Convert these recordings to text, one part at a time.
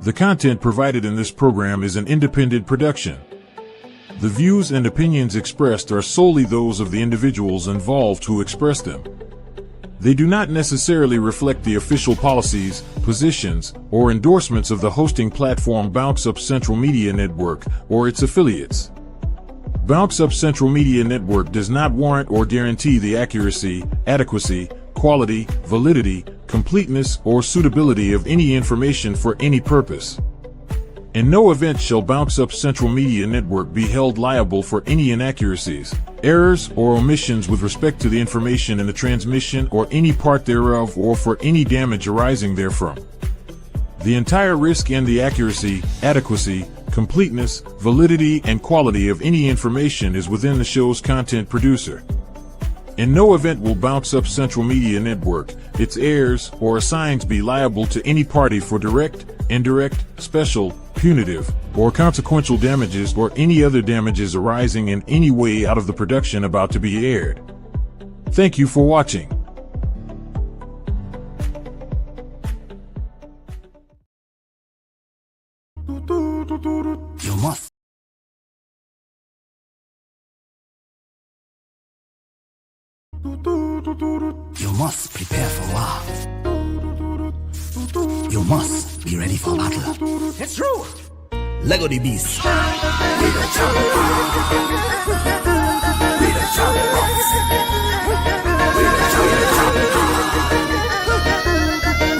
The content provided in this program is an independent production. The views and opinions expressed are solely those of the individuals involved who express them. They do not necessarily reflect the official policies, positions, or endorsements of the hosting platform Bounce Up Central Media Network or its affiliates. Bounce Up Central Media Network does not warrant or guarantee the accuracy, adequacy, quality, validity, completeness, or suitability of any information for any purpose. In no event shall Bounce Up Central Media Network be held liable for any inaccuracies, errors, or omissions with respect to the information in the transmission or any part thereof or for any damage arising therefrom. The entire risk and the accuracy, adequacy, completeness, validity, and quality of any information is within the show's content producer. In no event will Bounce Up Central Media Network, its heirs, or assigns be liable to any party for direct, indirect, special, punitive, or consequential damages or any other damages arising in any way out of the production about to be aired. Thank you for watching. You must. You must prepare for war. You must be ready for battle. It's true. Lego the beast. We the champions. We the champions. We the champions.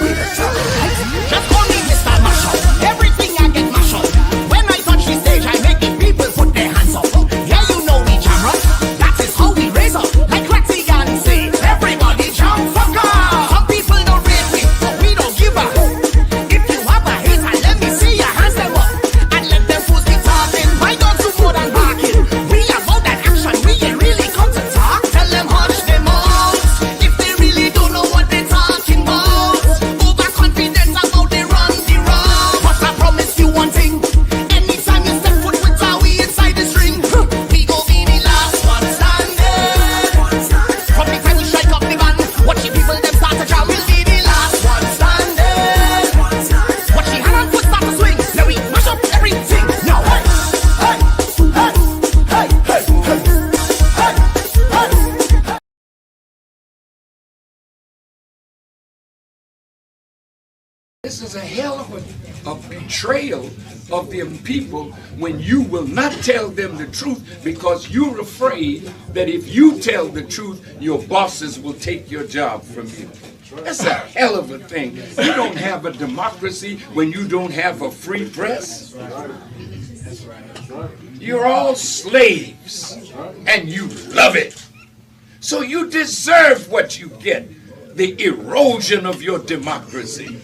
We the champions. Just call me Mr. Mashup. Everything I get mash up. When I touch the stage, I make the people put their hands up. Yeah, you know we jam up. That is how we raise up. Like Ratty and say, everybody jump for God. Some people don't rate me, but we don't give up. If you have a hater, let me see your hands them up. And let them fools be talking. Why don't you more than barking? We about that action, we ain't really come to talk. Tell them hush them out. If they really don't know what they're talking about. Overconfident about they run the wrong. But I promise you one thing. Anytime you step foot with our we inside this ring, we gon' be the last one standing. From the time we strike up the band, watch the people them start to jam. We'll be the last one standing. Watch the hand and foot start to swing. Now we mash up everything. Now hey, hey, hey, hey, hey, hey, hey, hey. This is a hell of a betrayal of them people when you will not tell them the truth because you're afraid that if you tell the truth, your bosses will take your job from you. That's a hell of a thing. You don't have a democracy when you don't have a free press. You're all slaves and you love it. So you deserve what you get, the erosion of your democracy.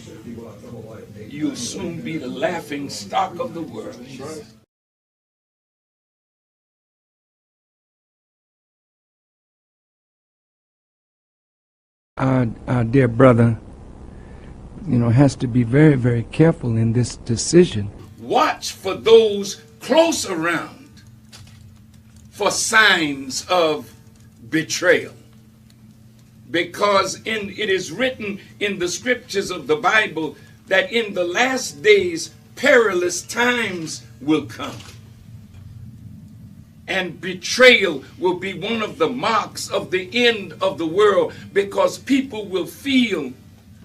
You'll soon be the laughing stock of the world. Our dear brother, has to be very, very careful in this decision. Watch for those close around for signs of betrayal. Because it is written in the scriptures of the Bible that in the last days perilous times will come. And betrayal will be one of the marks of the end of the world because people will feel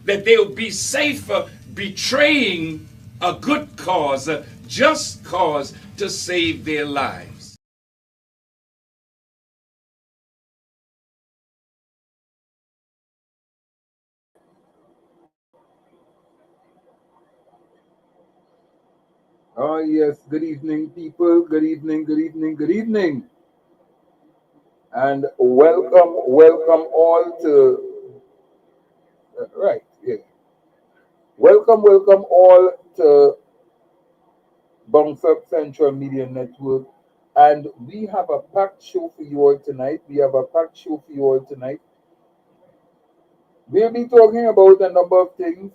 that they'll be safer betraying a good cause, a just cause to save their lives. Oh yes, good evening people, good evening, good evening, good evening. And welcome all to, welcome all to Bounce Up Central Media Network. And we have a packed show for you all tonight. We'll be talking about a number of things,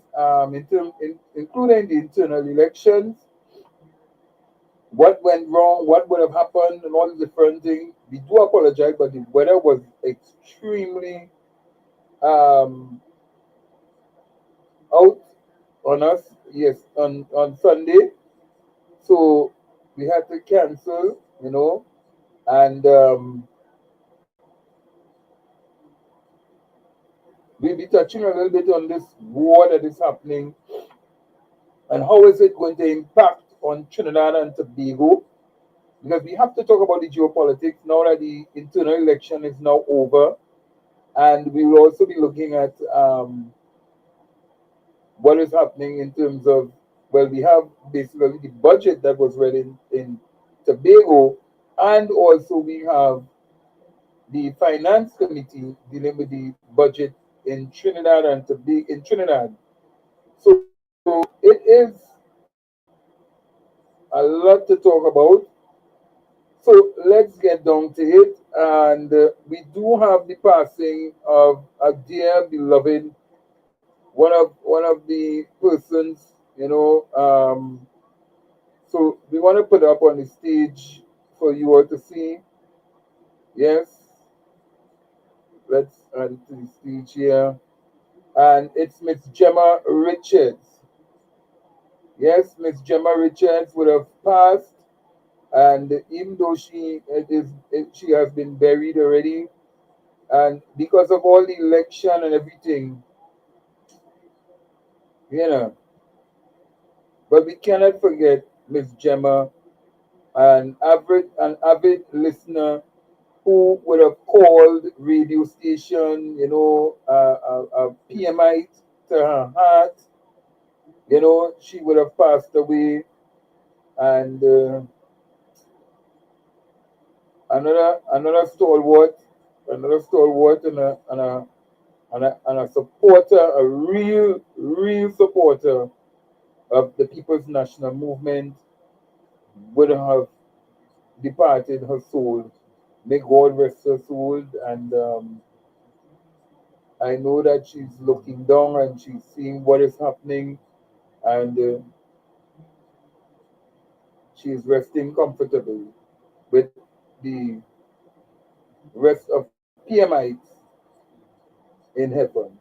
including the internal elections, what went wrong, what would have happened, and all the different things. We do apologize, but the weather was extremely out on us yes, on Sunday. So we had to cancel, and we'll be touching a little bit on this war that is happening and how is it going to impact on Trinidad and Tobago, because we have to talk about the geopolitics now that the internal election is now over, and we will also be looking at what is happening in terms of, well, we have basically the budget that was read in Tobago, and also we have the finance committee dealing with the budget in Trinidad and Tobago in Trinidad. So it is a lot to talk about. So let's get down to it. And we do have the passing of a dear beloved, one of the persons, so we want to put up on the stage for you all to see. Yes, let's add it to the stage here. And it's Miss Gemma Richards. Yes, Miss Gemma Richards would have passed, and even though she has been buried already, and because of all the election and everything, you know, but we cannot forget Miss Gemma, an avid listener who would have called radio station, a PMite to her heart. She would have passed away, and another stalwart, and a supporter, a real supporter of the People's National Movement, would have departed her soul. May God rest her soul. And I know that she's looking down and she's seeing what is happening, and she's resting comfortably with the rest of PMIs in heaven.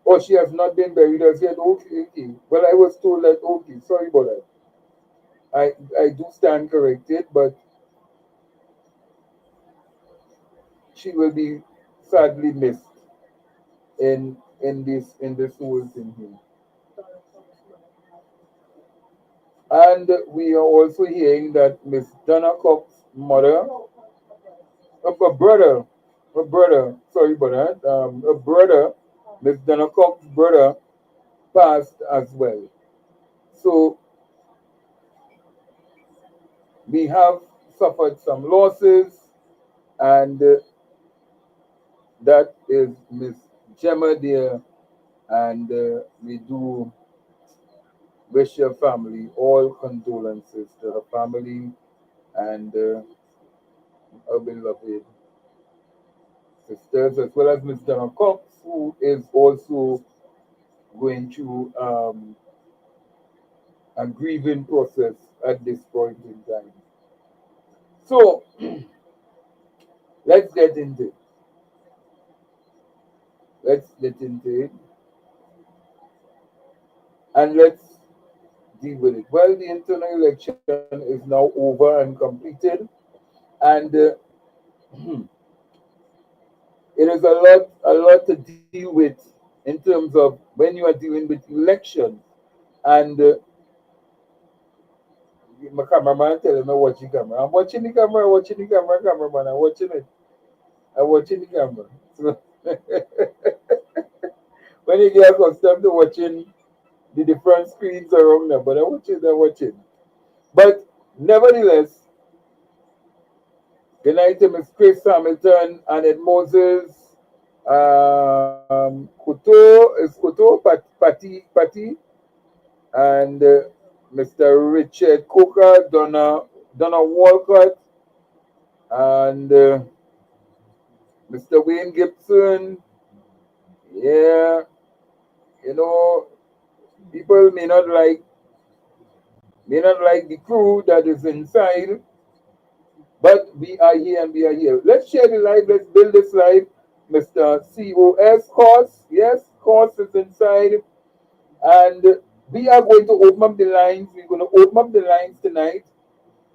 Oh, she has not been buried as yet. Okay. Well, I was told that. Okay, sorry about that. I do stand corrected, but she will be sadly missed in this whole thing here. And we are also hearing that Miss Donna Cox's mother, her brother, sorry about that, her brother, Miss Donna Cox's brother, passed as well. So we have suffered some losses, and that is Miss Gemma there, and we do wish your family all condolences to her family and her beloved sisters, as well as Miss Donna Cox, who is also going through a grieving process at this point in time. So let's get into it. And let's deal with it. Well, the internal election is now over and completed, and it is a lot to deal with in terms of when you are dealing with elections. And my cameraman telling me watch the camera. I'm watching the camera, cameraman. I'm watching it. I'm watching the camera. So when you get accustomed to watching the different screens around there, but I'm watching. But nevertheless, good night to Miss Chris Hamilton, Annette Moses, Patty, and Mr. Richard Coker, Donna Walcott, and Mr. Wayne Gibson. Yeah, people may not like the crew that is inside, but we are here and we are here. Let's share the live. Let's build this live. Mr. COS, Cos, yes, Cos is inside, and We are going to open up the lines. We're going to open up the lines tonight.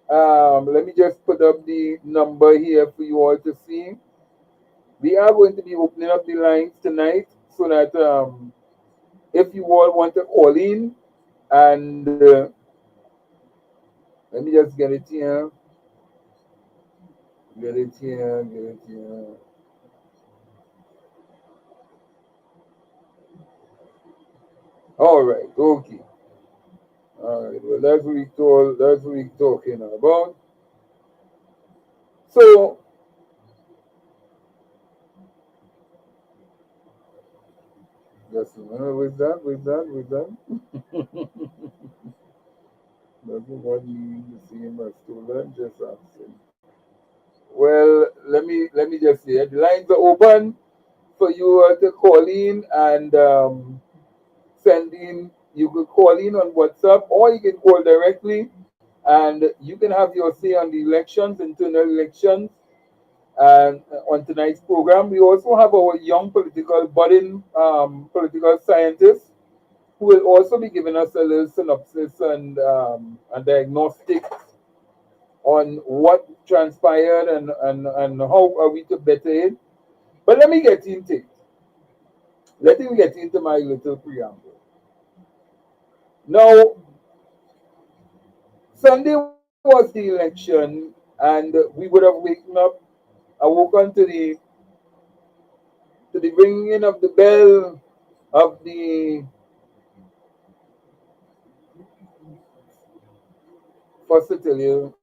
Let me just put up the number here for you all to see. We are going to be opening up the lines tonight so that if you all want to call in, and let me just get it here. Get it here. Get it here. All right. Okay. All right. Well, that's what we told. That's what we're talking about. So, just with that. Doesn't what mean the same as stolen? Just asking. Well, let me just say the lines are open for you to call in and send in. You could call in on WhatsApp or you can call directly, and you can have your say on the elections, internal elections. And on tonight's program, we also have our young budding political scientists who will also be giving us a little synopsis and diagnostic on what transpired and how are we to better it. But let me get into it. Let me get into my little preamble. Now, Sunday was the election, and we would have awoken to the ringing of the bell of the first to tell you.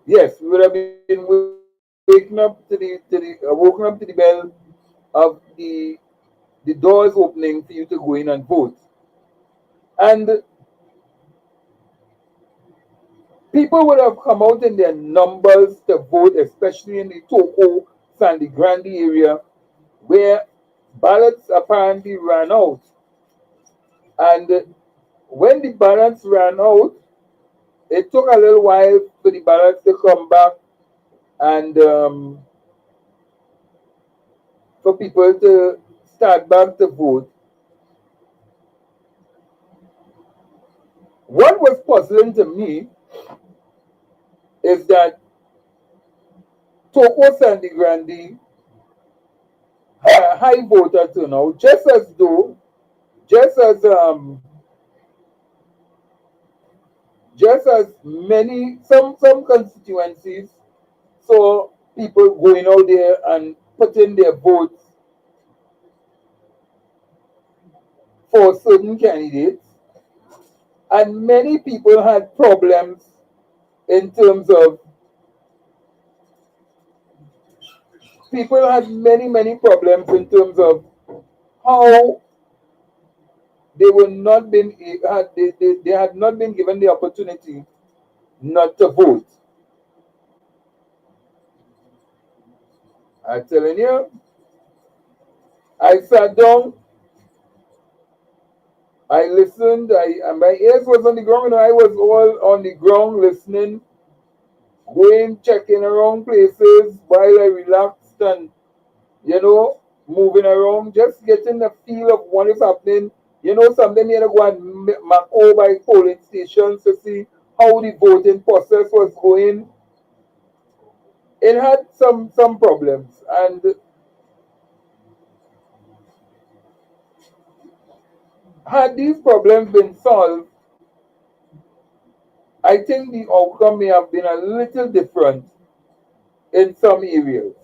Yes, we would have been woken up to the bell of the doors opening for you to go in and vote. And people would have come out in their numbers to vote, especially in the Toko, Sandy Grande area, where ballots apparently ran out. And when the ballots ran out, it took a little while for the ballots to come back and for people to start back to vote. What was puzzling to me is that Toko Sandy Grande had a high voter turnout, just as many some constituencies saw people going out there and putting their votes for certain candidates, and many people had problems in terms of many problems in terms of how they were not been they had not been given the opportunity not to vote. I'm telling you, I sat down, I listened, and my ears was on the ground, and I was all on the ground listening, going, checking around places while I relaxed and, moving around, just getting the feel of what is happening. Something you go and map over by polling stations to see how the voting process was going. It had some problems, and had these problems been solved, I think the outcome may have been a little different in some areas.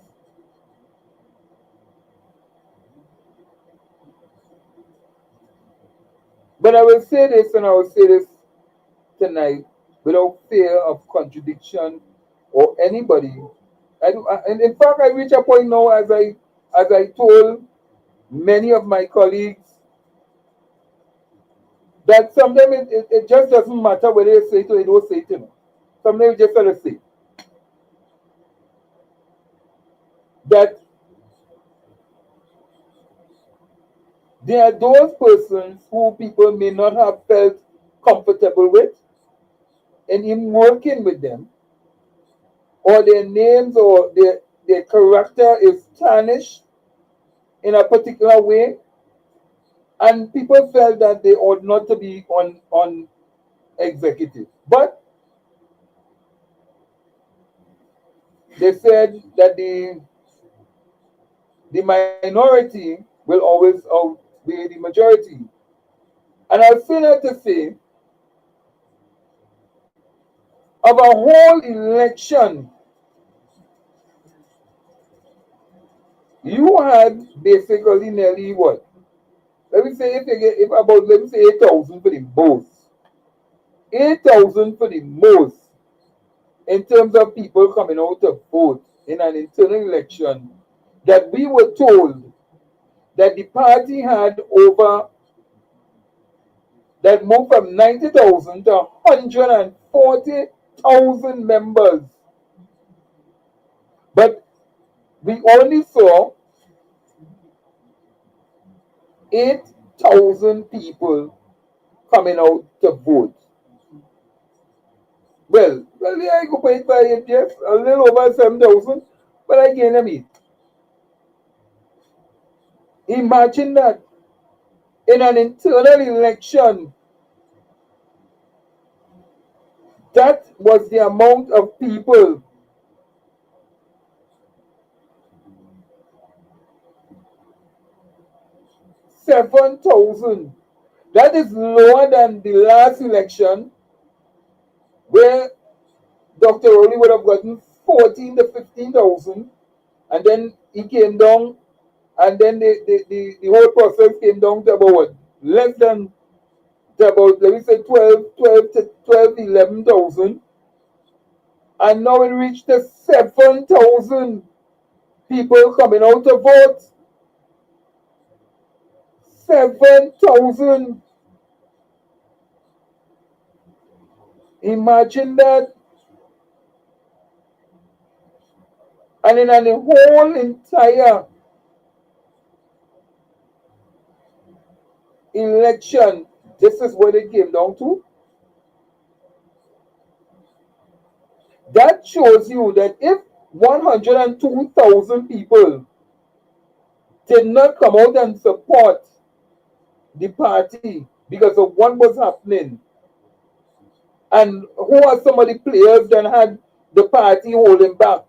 But I will say this, and I will say this tonight without fear of contradiction or anybody. And in fact, I reach a point now, as I told many of my colleagues, that sometimes it just doesn't matter whether you say it or you don't say it. Sometimes you just gotta say that there are those persons who people may not have felt comfortable with, and in working with them, or their names or their character is tarnished in a particular way, and people felt that they ought not to be on executive. But they said that the minority will always outweigh the majority. And I feel that to say, of a whole election, you had basically nearly what? Let me say if about let me say 8,000 for the most. 8,000 for the most in terms of people coming out to vote in an internal election that we were told that the party had over that moved from 90,000 to 140,000 members. But we only saw 8,000 people coming out to vote. Well, yeah, I go pay it by it, yes, a little over 7,000, but again, imagine that in an internal election, that was the amount of people. 7,000. That is lower than the last election, where Dr. Rowley would have gotten 14 to 15,000, and then he came down, and then the whole process came down to about what? Less than to about, let me say 11,000, and now it reached to 7,000 people coming out to vote. 7,000. Imagine that. And in the whole entire election, this is what it came down to. That shows you that if 102,000 people did not come out and support the party because of what was happening, and who are some of the players that had the party holding back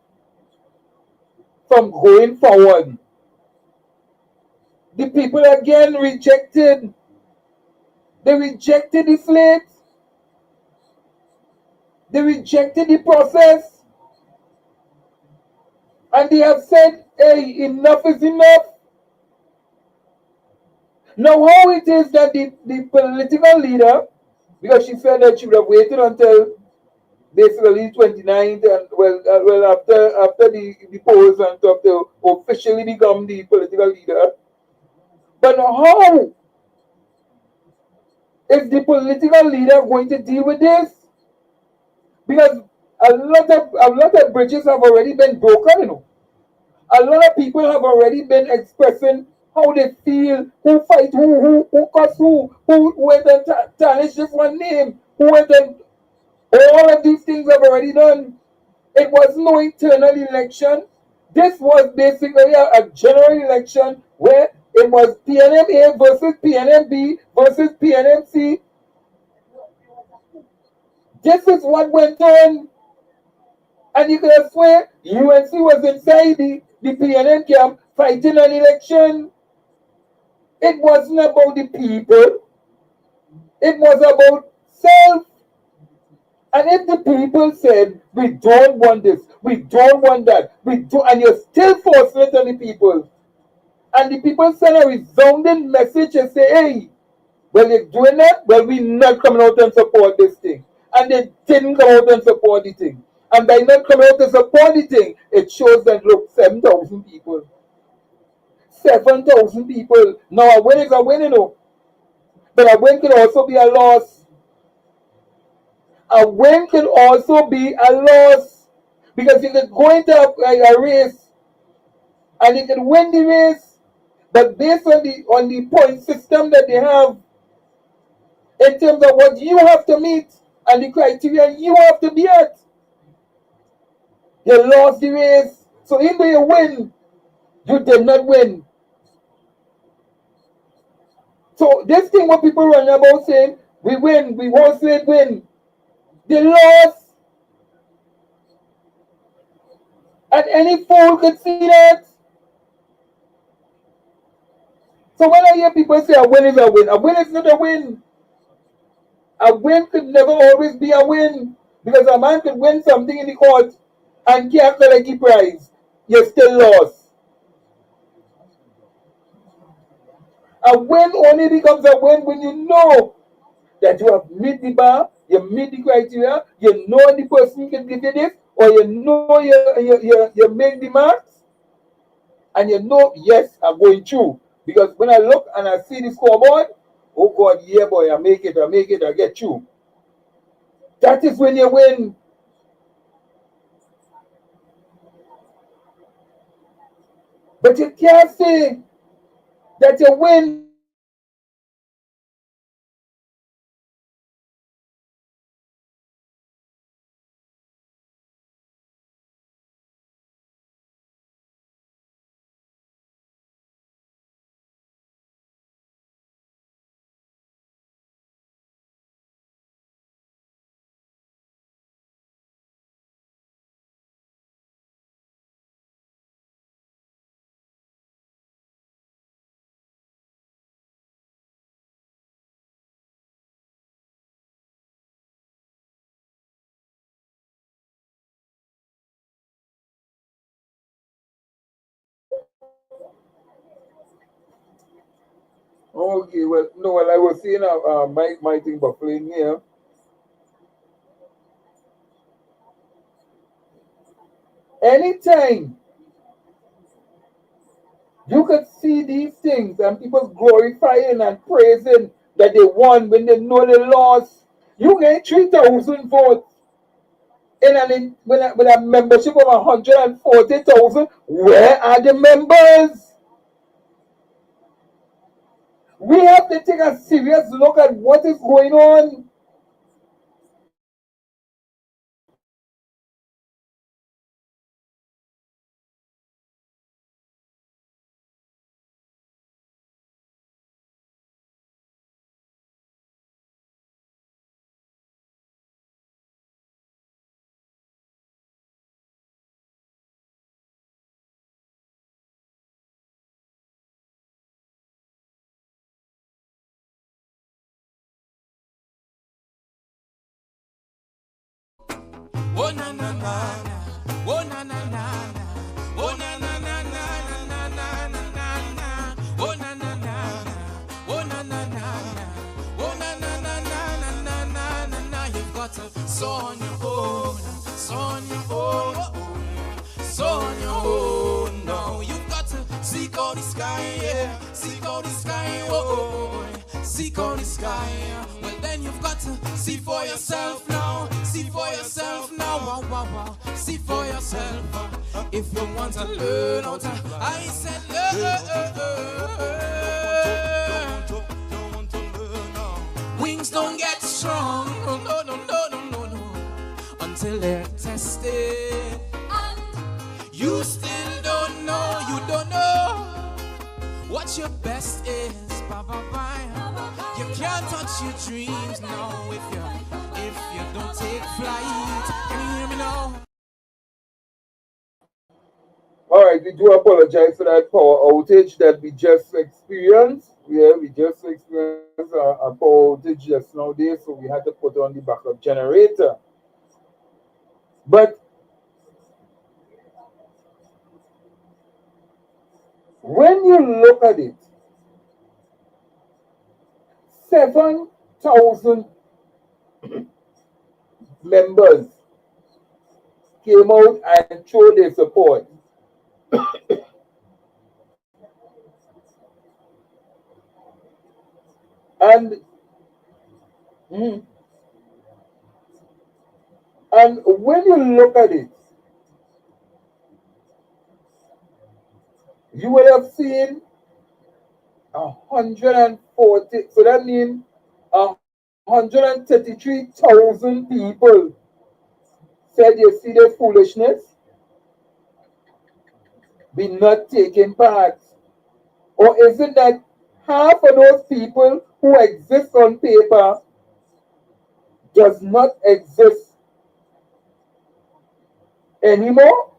from going forward, the people again rejected. They rejected the slate. They rejected the process. And they have said, hey, enough is enough. Now, how it is that the political leader, because she said that she would have waited until basically 29th, and well after the polls and stuff to officially become the political leader. But how is the political leader going to deal with this? Because a lot of bridges have already been broken, you know. A lot of people have already been expressing how they feel, who fight who cuss who went and tarnish this one name, who went and all of these things have already done. It was no internal election. This was basically a general election where it was PNM versus PNM versus PNM. This is what went on. And you could swear UNC was inside the PNM camp fighting an election. It wasn't about the people. It was about self. And if the people said, we don't want this, we don't want that, and you're still forcing it on the people, and the people send a resounding message and say, hey, well, you're doing that, well, we're not coming out and support this thing. And they didn't come out and support the thing. And by not coming out to support the thing, it shows that, look, 7,000 people. 7,000 people. Now, a win is a win, you know. But a win can also be a loss. A win can also be a loss. Because you can go into a race and you can win the race, but based on the point system that they have, in terms of what you have to meet and the criteria you have to be at, you lost the race. So even though you win, you did not win. So this thing what people run about saying, we win, we won't say win. They lost. And any fool could see that. So when I hear people say a win is a win is not a win. A win could never always be a win. Because a man could win something in the court and can't collect the prize. You still lost. A win only becomes a win when you know that you have met the bar, you meet the criteria, you know the person can give you this, or you know you make the marks, and you know, yes, I'm going through. Because when I look and I see the scoreboard, oh God, yeah, boy, I make it, I get through. That is when you win. But you can't say that you win. Okay, well, no, well, I was seeing my thing buffering here. Anytime you could see these things and people glorifying and praising that they won when they know they lost. You get 3,000 votes with a membership of 140,000. Where are the members? We have to take a serious look at what is going on. Oh na na na na, oh na na na na, oh na na na na na na na na na, oh na na na na, oh na na na na, oh na na na na na na na na. You've got to sow on your own, sow on your own, sow on your own. No, you've got to seek out the sky, yeah, seek out the sky, oh, seek out the sky. Well then you've got to see for yourself now, see for yourself now, wow, wow, wow. See for yourself if you want to learn how to. I said learn. Wings don't get strong, no, no, no, no, no, no, no, until they're tested. And you still don't know, you don't know what your best is. Bye, bye, bye. You can't touch your dreams now if you don't take flight. Can you hear me now? All right, we do apologize for that power outage that we just experienced. Yeah, we just experienced a power outage just nowadays, so we had to put on the backup generator. But when you look at it, 7,000 members came out and showed their support. And when you look at it, you would have seen 140. So that means 133,000 people said you see the foolishness, be not taking part. Or isn't that half of those people who exist on paper does not exist anymore.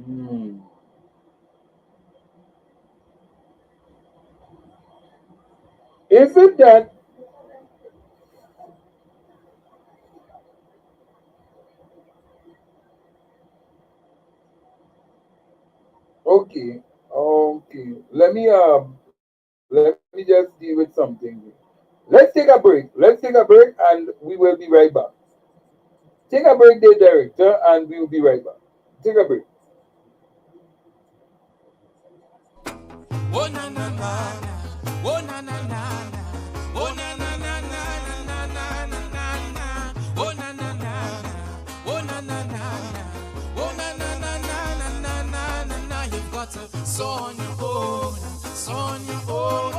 Hmm. Is it that okay? Okay. Let me just deal with something. Let's take a break. Let's take a break and we will be right back. Take a break there, director, and we will be right back. Take a break. Oh na na na na, oh na na na na, oh na na na na na na na na na, oh na na na na, oh na na na na, oh na na na na na na na na. You've got to sow on your own, sow on your own,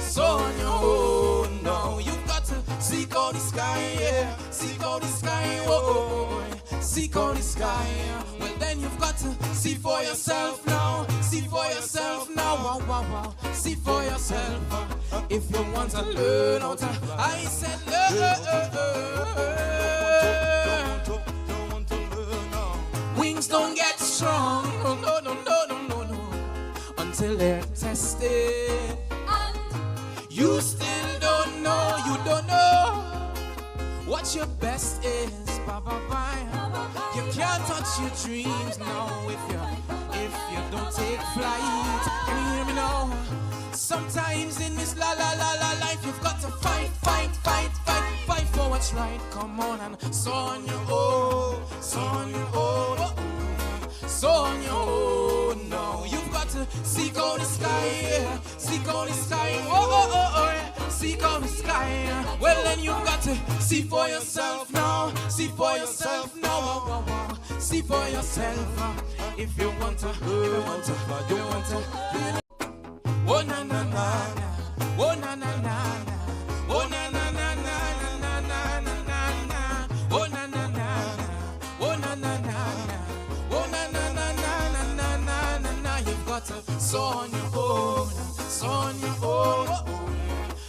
sow on your own. No, you've got to seek out the sky, yeah, seek out the sky, oh, seek out the sky. Well then you've got to see for yourself now. See for yourself now, wow, wow, wow. See for yourself if you want to learn how to. I said learn. Wings don't get strong, no, no, no, no, no, no, no, until they're tested. And you still don't know, you don't know what your best is. Bye, bye, bye. You can't touch your dreams now if you don't take flight. Can you hear me now? Sometimes in this la la la la life you've got to fight, fight, fight, fight, fight for what's right. Come on and sow on your own, sow on your own, sow on your own. No, you've got to seek out the sky, yeah. Seek out the sky, oh, oh, oh, oh, yeah. Seek out the sky, yeah. Well then you've got to see for yourself now, see for yourself now, oh, oh, oh. See for yourself if you want to, oh na na na na, oh na na na na, oh na na na na na na na na, oh na na na na, oh na na na na, oh na na na na na na na na. You've got to sow on your own, sow on your own,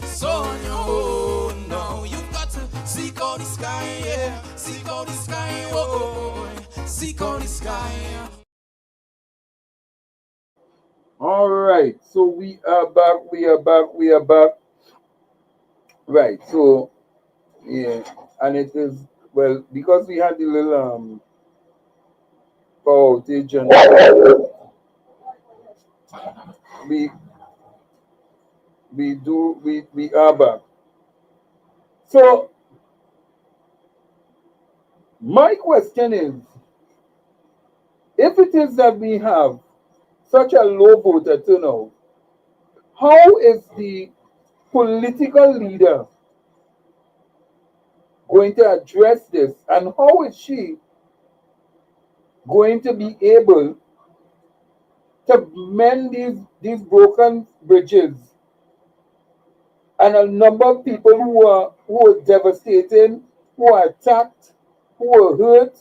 sow on your own. No, you've got to seek out the sky, yeah, seek out the sky, oh, seek out the sky. All right. So we are back. We are back. We are back. Right. So yeah, and it is well because we had the little power outage and we we are back. So my question is, if it is that we have such a low voter turnout, how is the political leader going to address this, and how is she going to be able to mend these broken bridges and a number of people who are devastated, who are attacked, who are hurt?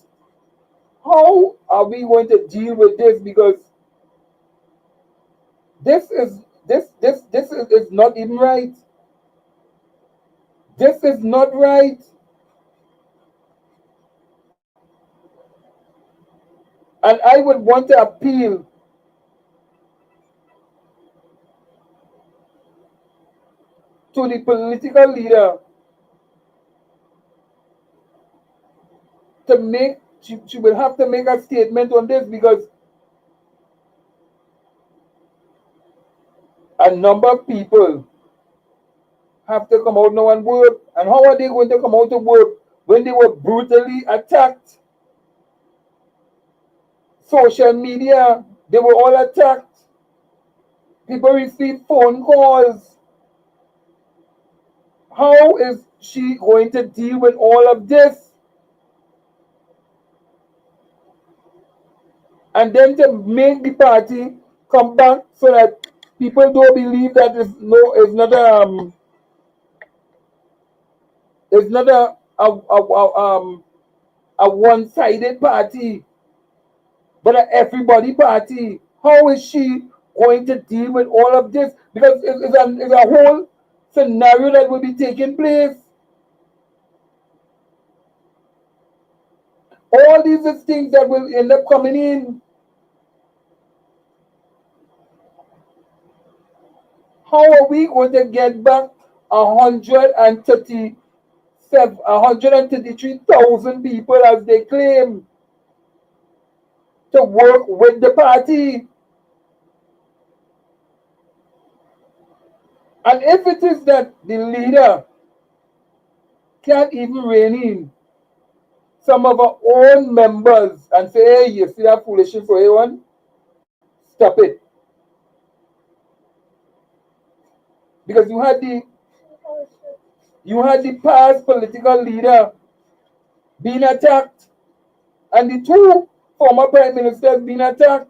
How are we going to deal with this? Because this is not even right. This is not right. And I would want to appeal to the political leader to make, she will have to make a statement on this, because a number of people have to come out now and work. And how are they going to come out to work when they were brutally attacked? Social media, they were all attacked. People received phone calls. How is she going to deal with all of this? And then to make the party come back so that People don't believe that it's not a one-sided party, but an everybody party. How is she going to deal with all of this? Because it's a whole scenario that will be taking place. All these are things that will end up coming in. How are we going to get back 133,000 people, as they claim, to work with the party? And if it is that the leader can't even rein in some of our own members and say, hey, you see that foolishness for everyone? Stop it. Because you had the past political leader being attacked, and the two former prime ministers being attacked.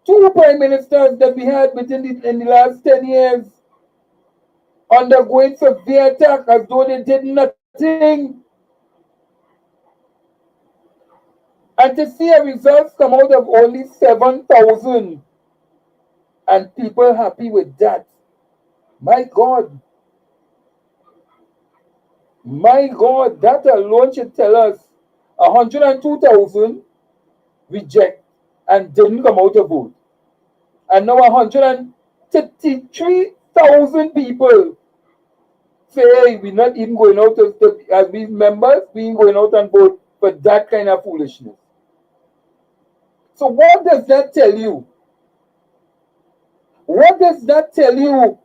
Two prime ministers that we had in the last 10 years undergoing severe attack as though they did nothing. And to see a results come out of only 7,000 and people happy with that. My God. My God, that alone should tell us 102,000 reject and didn't come out to vote. And now 133,000 people say, hey, we're not even going out as these members, we ain't going out and vote for that kind of foolishness. So what does that tell you? What does that tell you?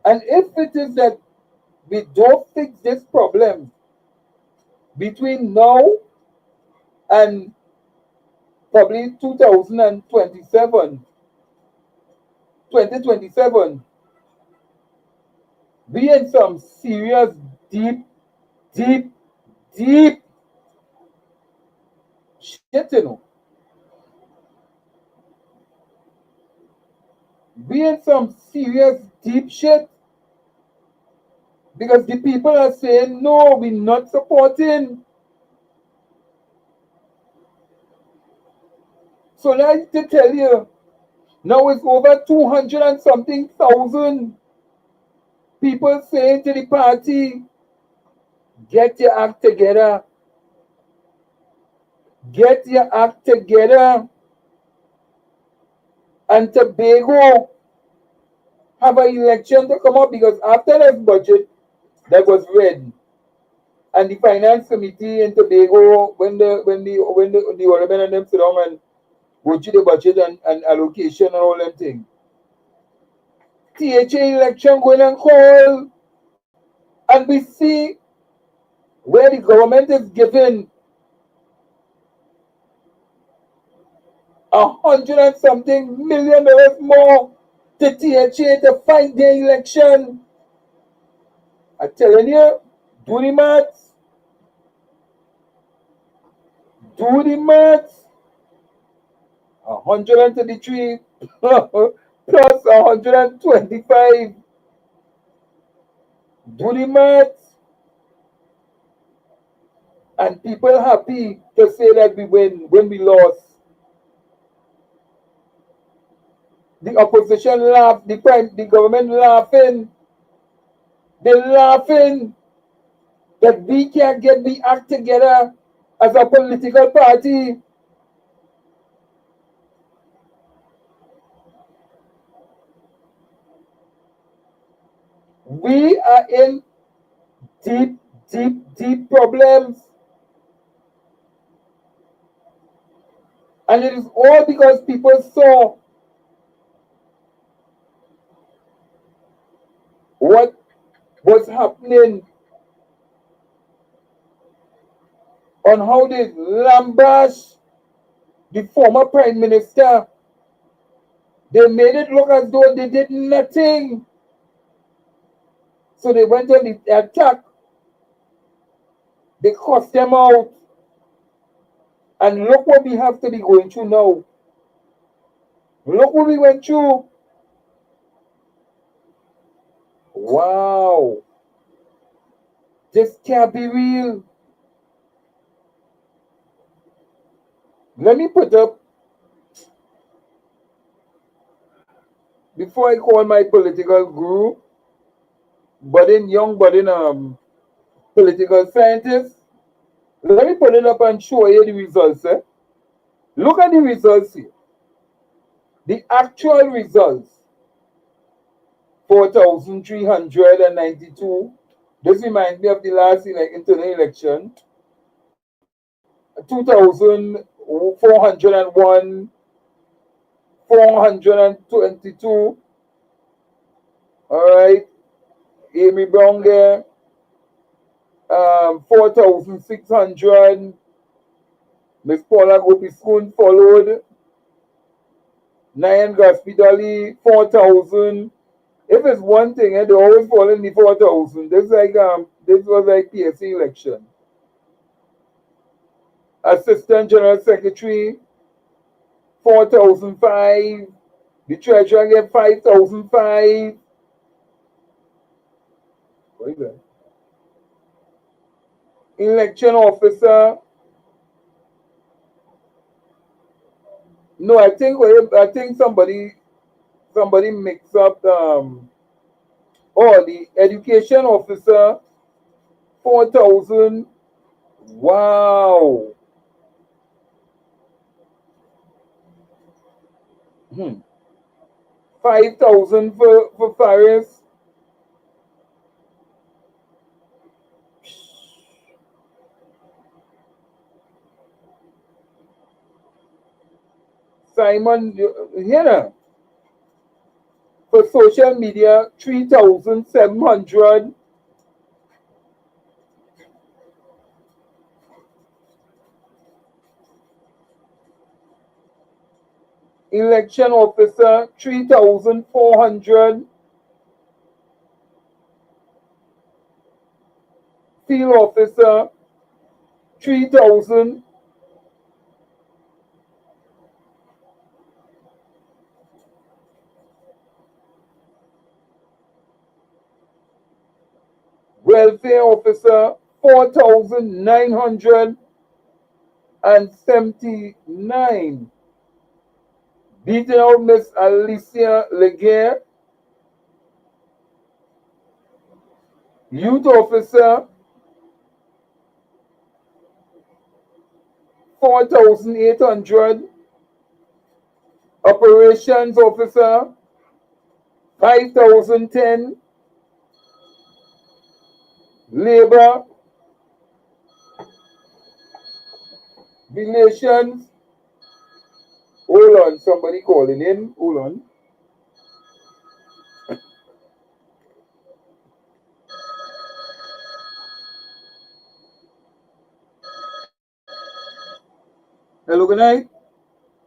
And if it is that we don't fix this problem between now and probably 2027, we in some serious, deep shit, you know. We in some serious, deep shit. Because the people are saying, no, we're not supporting. So like to tell you, now it's over 200 and something thousand people saying to the party, get your act together. Get your act together. And Tobago have an election to come up, because after that budget that was read, and the finance committee in Tobago, when the Orleman and them sit down and go through the budget and allocation and all them things, THA election going and call, and we see where the government is giving 100 and something million more to THA to fight their election. I'm telling you, do the maths. Do the maths. 133 plus 125. Do the maths. And people happy to say that we win when we lost. The opposition laugh, the government laughing. They're laughing that we can't get the act together as a political party. We are in deep problems. And it is all because people saw what was happening on how they lambasted the former prime minister. They made it look as though they did nothing. So they went on the attack They cussed them out. And look what we have to be going through now. Look what we went through. Wow. This can't be real. Let me put up, before I call my political guru, young budding political scientist, let me put it up and show you the results. Look at the results here. The actual results, 4,392. This reminds me of the last internal election. 2,401, 422. All right. Amy Brown there. 4,600. Miss Paula Gopiskun followed. Nayan Gaspidali, 4,000. If it's one thing, they always fall in the 4,000. This was like PSC election. Assistant General Secretary, 4,005. The Treasurer get 5,005. What is that? Election Officer. No, I think somebody mixed up the Education Officer, 4,000. Wow. 5,000 for Faris. Simon, here for social media, 3,700. Election Officer, 3,400. Field Officer, 3,000. Welfare Officer, 4,979. Beating out Miss Alicia Leguer. Youth Officer, 4,800. Operations Officer, 5,010. Labor, Relations. Hold on, somebody calling in. Hold on. Hello, good night.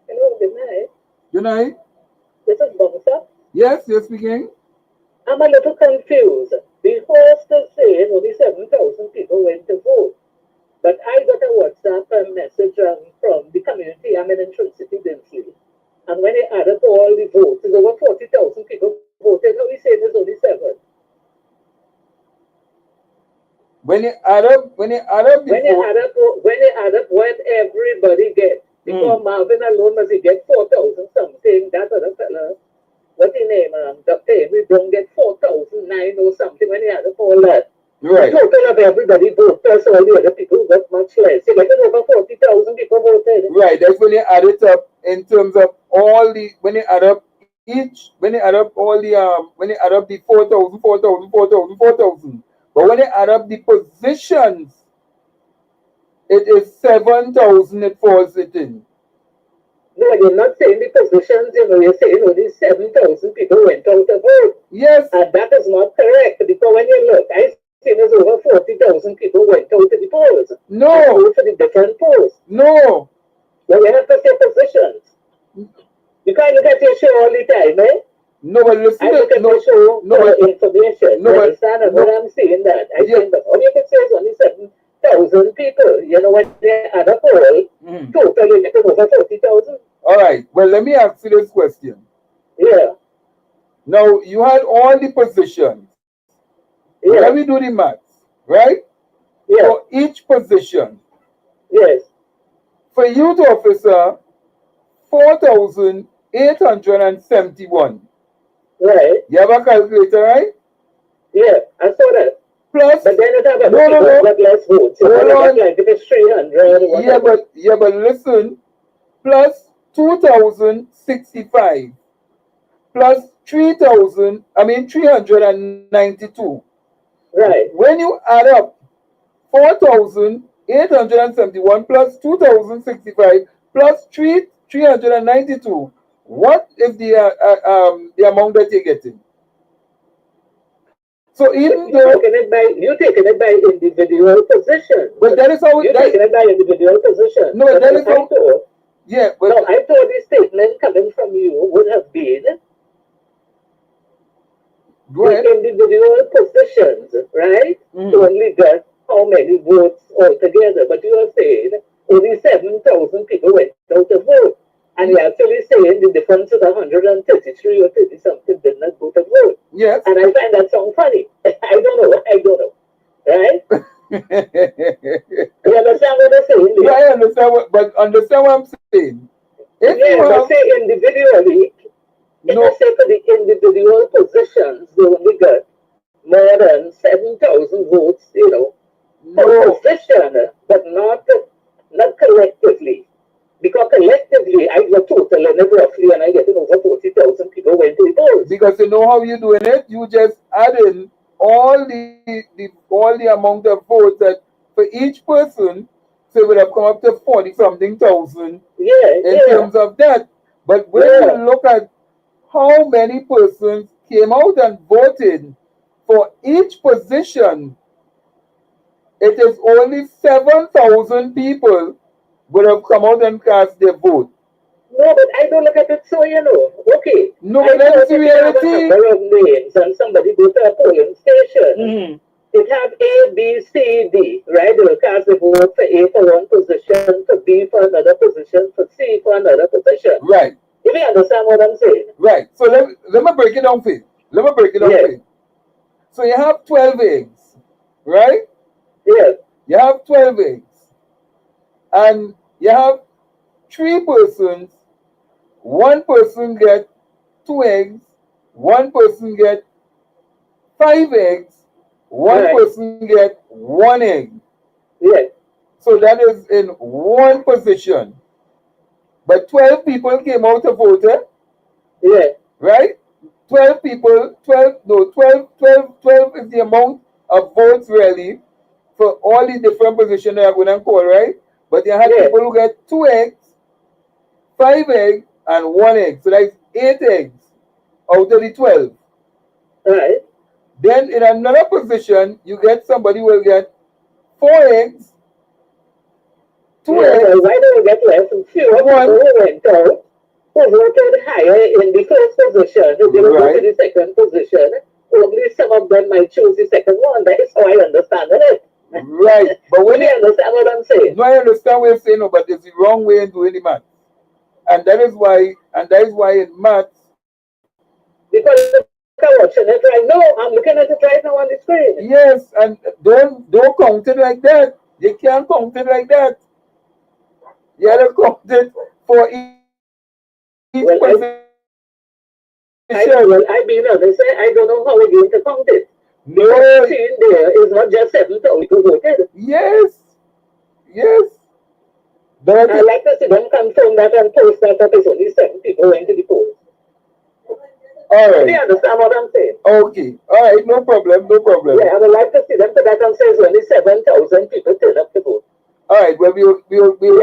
Hello, good night. Good night. This is Bonsa. Yes, you're speaking. I'm a little confused. The host is saying only 7,000 people went to vote. But I got a WhatsApp message from the community I'm in Trinidad Tobago. And when they add up all the votes, it's over 40,000 people voted. How are we saying there's only 7? When you add up what everybody gets, because Marvin alone must get 4,000 something. That other fella, what's his name? Dr. Henry don't get 4,009 or something when he add up all that. Right. The total of everybody voted, plus all the other people got much less. So like over 40,000 people voted. Right, that's when you add it up in terms of all the, when you add up the 4,000. But when you add up the positions, it is 7,000 it falls within. No, you're not saying the positions, you're saying only 7,000 people went out to vote. Yes. And that is not correct, because when you look, I see there's over 40,000 people went out to the polls. No. For the different polls. No. Well, you have to say positions. You can't look at your show all the time, eh? No, but listen, I look at your show for information. No, you understand what I'm saying that? I think that all you can say is only 7,000 40,000 people. You know, when they add up all, total you get over 40,000. All right. Well, let me ask you this question. Yeah. Now, you had all the positions. Yeah. Let me do the maths, right? Yeah. For each position. Yes. For youth officer, 4,871. Right. You have a calculator, right? Yeah, I saw that. Plus, but then it have no, no, no. got less votes. You Hold know, on. like if it's 300 or whatever. Yeah, but listen. Plus 2,065. Plus 392. Right. When you add up 4,871 plus 2,065 plus 392, what is the amount that you're getting? So even though you're taking it by individual position. But that is how you're taking it by individual position. No, but that is how. Yeah, but no, I thought the statement coming from you would have been the individual positions, right? To only get how many votes altogether. But you are saying only 7,000 people went out to vote. And you're actually saying the difference is 133 or 30 something did not go to vote. Yes. And I find that sound funny. I don't know. Right? You understand what I'm saying? Yeah, I understand but understand what I'm saying. If but say individually, if I say for the individual positions, they only got more than 7,000 votes, you know, per position, but not collectively. Because collectively, I got total and roughly, and I get over 40,000 people went to the polls. Because you know how you're doing it? You just add in all the amount of votes that for each person, so it would have come up to 40-something thousand in terms of that. But when you look at how many persons came out and voted for each position, it is only 7,000 people would have come out and cast their vote. No, but I don't look at it so, you know. Okay. No, but that's the reality. A number of names and somebody go to a polling station. It have A, B, C, D, right? They will cast the vote for A for one position, for B for another position, for C for another position. Right. You may understand what I'm saying? Right. So let me break it down for you. For you. So you have 12 eggs, right? Yes. You have 12 eggs. And you have 3 persons. One person get 2 eggs. One person get 5 eggs. One person get 1 egg. Yes. So that is in one position. But 12 people came out to vote. Yeah. Right? 12 people, 12 is the amount of votes really for all the different positions that are going to call, right? But you have people who get 2 eggs, 5 eggs, and 1 egg. So that's 8 eggs out of the 12. Right. Then in another position, you get somebody who will get 4 eggs, 2 eggs. Well, why do we get less than fewer people who went out, who voted higher in the first position, if they will go to the second position, only some of them might choose the second one. That is how I understand it. Right. But when you understand what I'm saying? No, I understand what you're saying, no, but it's the wrong way in doing the math. And that is why in maths. Because I'm watching it right now. I'm looking at it right now on the screen. Yes, and don't count it like that. You can't count it like that. You have to count it for each position. I've been honest. I don't know how we're going to count it. No, there is not just 7,000 people voted. Yes. But I like to see them confirm that and post that it's only 7 people went to the polls. All right. Do you understand what I'm saying? Okay. All right. No problem. Yeah, I would like to see them put that and say it's only 7,000 people turn up to vote. All right. Well, we'll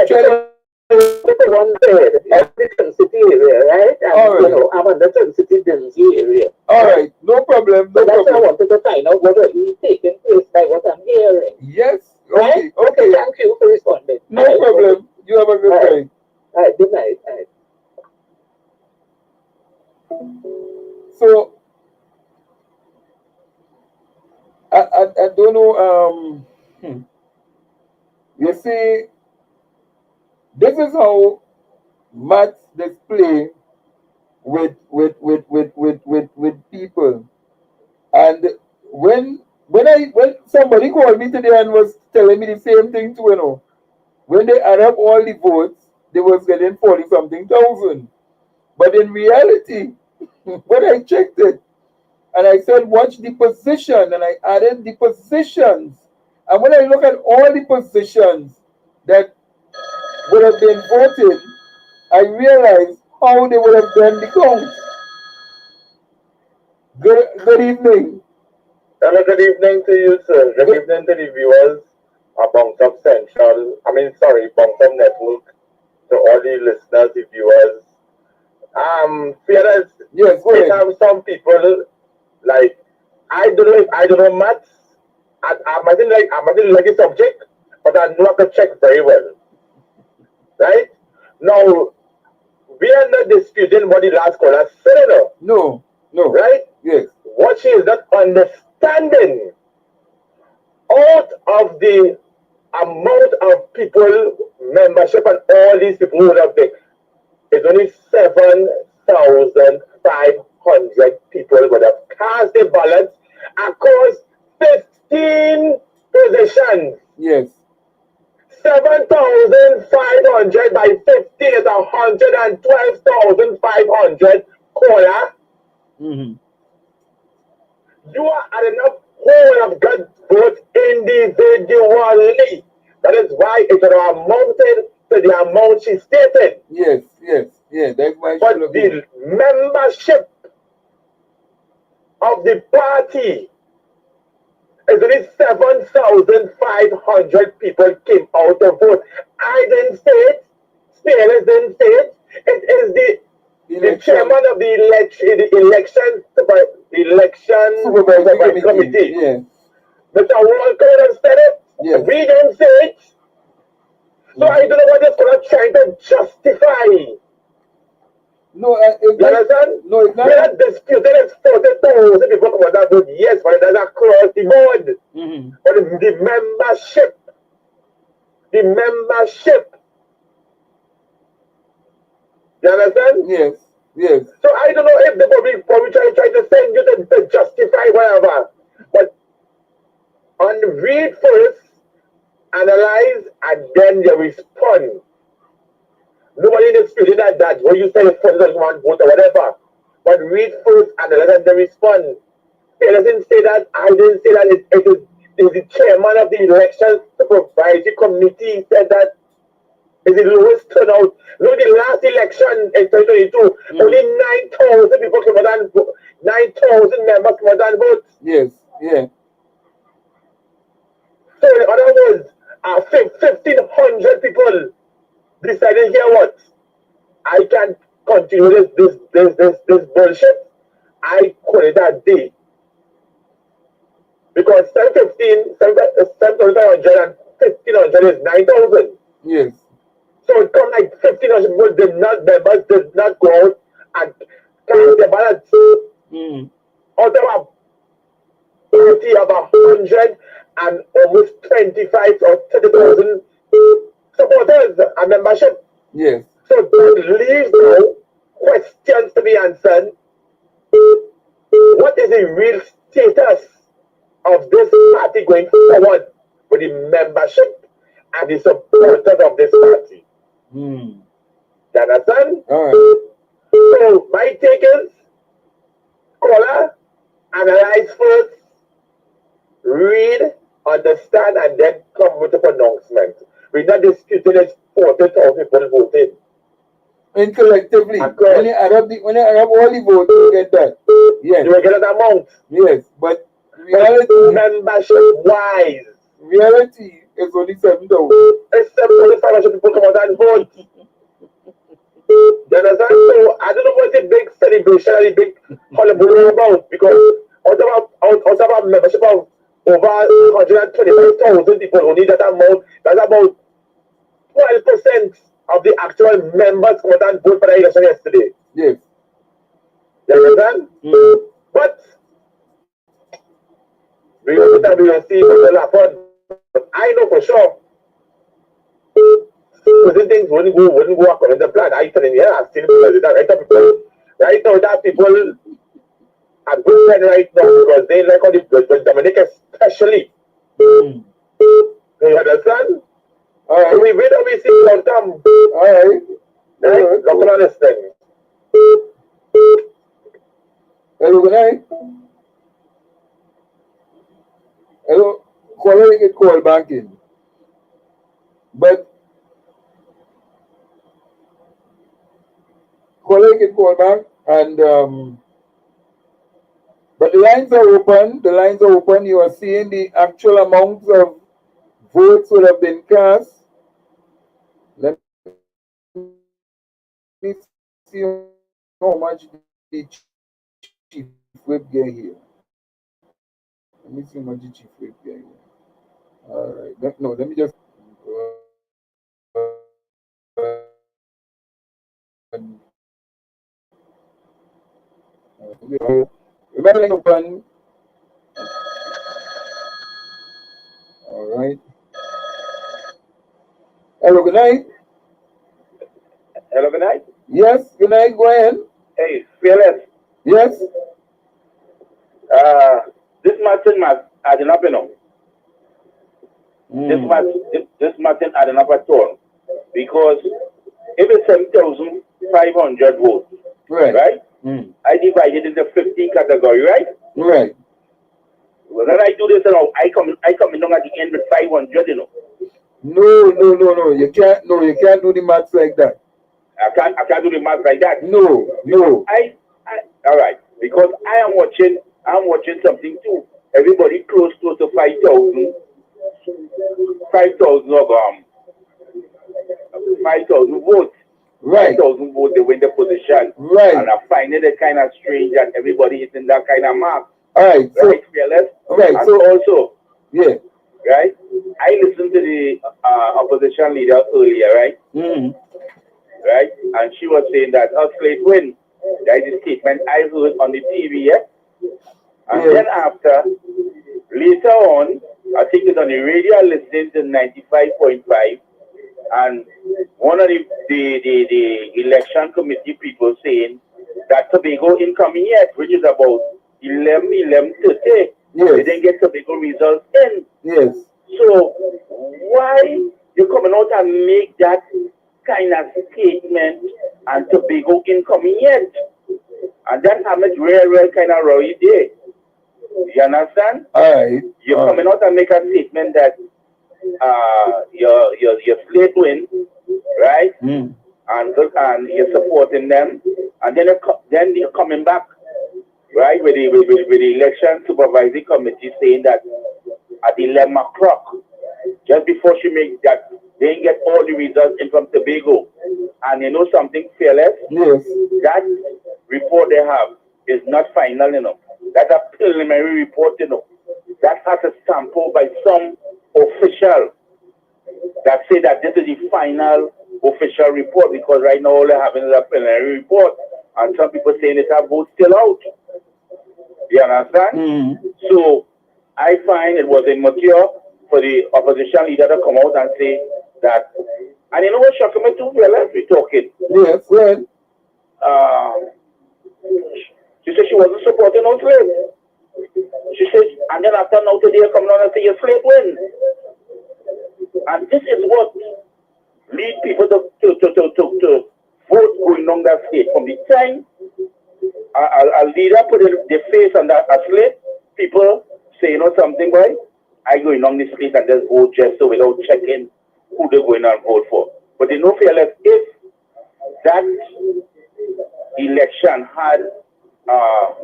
try to. One third of the Trin City area, right? And, all right. You know, I'm on the Trin City Dinsley area. All right. No problem. So that's why I wanted to find out what is taking place by what I'm hearing. Yes. Okay. Okay. Thank you for responding. No problem. You have a good night. All right. Good night. All right. So I don't know. You see, this is how maths display with people. And when somebody called me today and was telling me the same thing too, when they add up all the votes, they was getting 40 something thousand. But in reality, when I checked it, and I said, watch the position, and I added the positions. And when I look at all the positions that would have been voted, I realized how they would have done the count. Good evening. Hello, good evening to you, sir. Good evening to the viewers of Bangkok Central. Bangkok Network. To all the listeners, the viewers. Fearless. Yes, go ahead. Have some people like I don't know maths. I didn't like the subject, but I know how to check very well. Right? Now we are not disputing what the last caller said. No. Right? Yes. What she is not understanding out of the amount of people, membership, and all these people who would have been, it's only 7,500 people would have cast their ballots across 15 positions. Yes. 7,500 by 50 is 112,500 caller. Mm-hmm. You are adding up whole of God's votes individually. That is why it amounted to the amount she stated. Yes. That's why. But the membership of the party is only 7,500 people came out to vote. I didn't say it. Spears didn't say it. It is the chairman of the election supervisory committee. Yeah. Mr. Walker has said it. Yes. We didn't say it. So I don't know what they're trying to justify. No, you understand? No, it's not. We're not disputing it's 40,000 people come on that vote. Yes, but that's across the board. Mm-hmm. But the membership. You understand? Yes. So I don't know if the probably trying to send you to justify whatever. But read first, analyze, and then you respond. Nobody disputing that what you say is 40,000 vote or whatever. But read first, analyze, and then respond. It doesn't say that. I didn't say that. It is the chairman of the election supervisory committee said that is the lowest turnout. Look, the last election in 2022, only 9,000 people came out and 9,000 members came out and vote. Yes. So in other words, 1,500 people decided, here what? I can't continue this bullshit. I call it a day. Because 7,500 and 1,500 is 9,000. Yes. So it comes like 1,500 people members did not go out and cast their ballots. Out of 30 of 100 and almost 25 or 30,000 supporters and membership. Yes. So that leaves now questions to be answered. What is the real status of this party going forward with the membership and the supporters of this party? You understand? All right. So my take is, caller, analyze first, read, understand, and then come with a pronouncement. We're not disputing it's 40,000 people voted. And collectively, when you add up all the votes, you get that. Yes. You will get that amount. Yes, but reality, membership-wise, reality is only 7,000. It's 7,500 people come out and vote. You understand? So I don't know what the big celebration and the big hullabaloo about, because out of our membership of over 125,000 people only that amount, that's about 12% of the actual members come out and vote for the election yesterday. Yes. You understand? But we will see what will happen. But I know for sure certain things wouldn't go according to plan. I tell him, yeah, I still because that right now, right now that people are good men right now because they like all the Dominic especially. You understand? All right. We wait and we see on them. All right. Right? Looking on this thing. Hello, good night. Hello, caller get call back in. But caller get call back and but the lines are open. The lines are open. You are seeing the actual amounts of votes would have been cast. Let me see how much the chief whip get here. Let me see how much the chief whip get here. All right. No, let me just. Remember open. All right. Hello, good night. Hello, good night. Yes, good night. Go ahead. Hey, fearless. Yes. This Martin adding up, you know. This Martin adding up at all. Because if it's 7,500 votes, right? I divided into 15 categories, right? Right. When I do this, you know, I come along at the end with 500, you know. No. You can't do the maths like that. I can't do the math like that. No. All right. Because I'm watching something too. Everybody close to 5,000 votes. Right. 5,000 votes, they win the position. Right. And I find it kind of strange that everybody is in that kind of mark. All right. So, right, fearless. Right. And so also, yeah. Right. I listened to the opposition leader earlier, right? Right, and she was saying that her slate win. That is a statement I heard on the TV, yeah? And then after, later on, I think it's on the radio, listening to 95.5, and one of the election committee people saying that Tobago incoming yet, which is about 11:30. Yes. They didn't get Tobago results in. Yes. So why you coming out and make that kind of statement and Tobago incoming yet? And that's how much real kind of row there. You understand? All right. You're coming out and make a statement that your slate win, right? And you're supporting them, and then you're coming back, right, with the election supervisory committee saying that at 11 o'clock, just before she makes that, they didn't get all the results in from Tobago. And you know something, fearless? Yes. That report they have is not final, you know. That's a preliminary report, you know. That has a sample by some official that say that this is the final official report, because right now all they're having is a preliminary report, and some people saying that our vote's still out. You understand? So I find it was immature for the opposition leader to come out and say that. And you know what shocked me too? We're talking. Yes, well. She said she wasn't supporting no slave. She said, and then after now today coming on and say your slave win. And this is what lead people to vote going on that state. From the time a leader put their face on that slate, people say, you know something, boy, I go along the street and just vote just so without checking who they're going to vote for. But you know, fearless, if that election had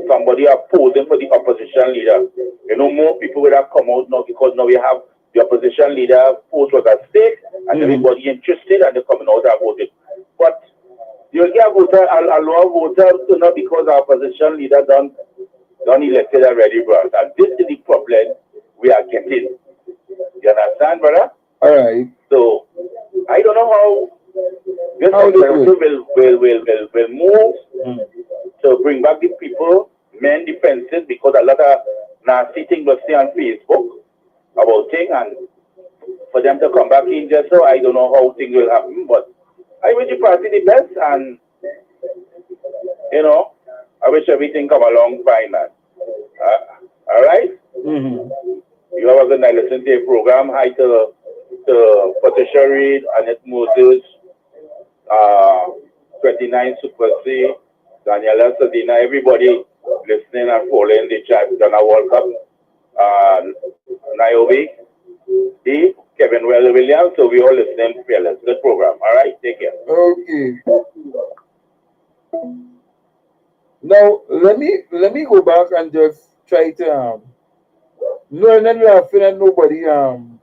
somebody opposing for the opposition leader, you know, more people would have come out now, because now we have the opposition leader post was at stake and everybody interested and they're coming out and voting. But you'll get a voter, a lower voter, not because our opposition leader done elected already, brother. And this is the problem we are getting. You understand, brother? All right. So I don't know how this will move to bring back the people, men defenses, because a lot of nasty things will stay on Facebook about things, and for them to come back in just so. I don't know how things will happen, but I wish the party the best, and you know, I wish everything come along fine, man. All right? You have a good night. Listen to your program. Hi to Patricia Reed, Annette Moses, 29 Super C, Daniela Sadina, everybody listening and following the chat. Donna World Cup, Niobe, D, Kevin Williams. So we all listening fearless. Good program. All right, take care. Okay. Now let me go back and just try to no, I'm not laughing at nobody. I'm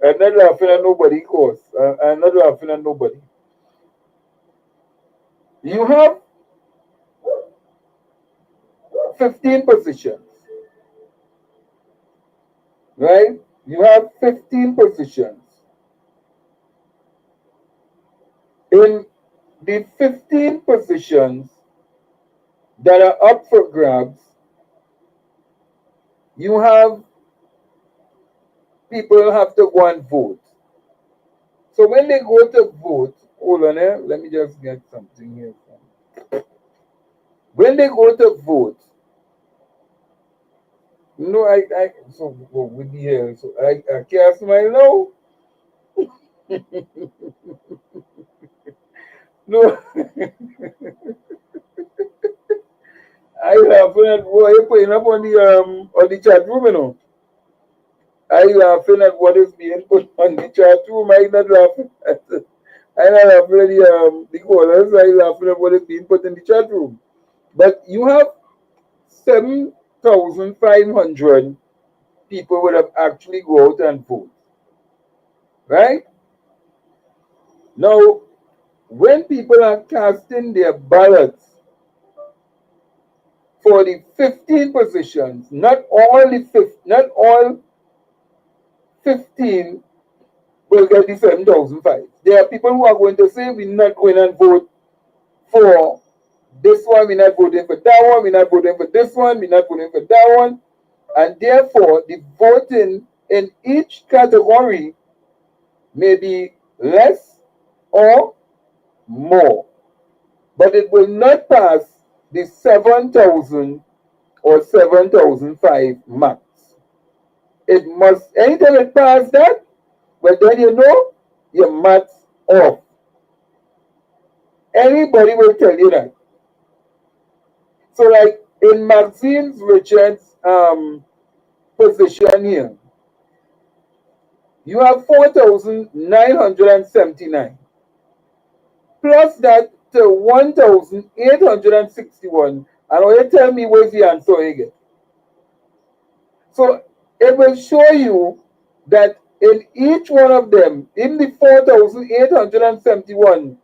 not laughing at nobody, course. I'm not laughing at nobody. You have 15 positions, right? You have 15 positions. In the 15 positions that are up for grabs, you have people have to go and vote. So when they go to vote, hold on here, let me just get something here. When they go to vote, no, so with the hair, so I can't smile now. No, I laughing at what you're putting up on the chat room, you know. I laughing at what is being put on the chat room. I not laughing at I not laughing at the callers. I laughing at what is being put in the chat room. But you have 7,500 people would have actually go out and vote, right? Now, when people are casting their ballots for the 15 positions, not all 15 will get the 7,005. There are people who are going to say we're not going and vote for this one, we're not voting for that one, we're not voting for this one, we're not voting for that one. And therefore, the voting in each category may be less or more. But it will not pass the 7,000 or 7,005 max. It must, anytime it passes that, well then you know your maths off. Anybody will tell you that. So like in Maxine Richards' position here, you have 4,979. Plus that to 1,861. And when you tell me where's the answer again. So it will show you that in each one of them, in the 4,871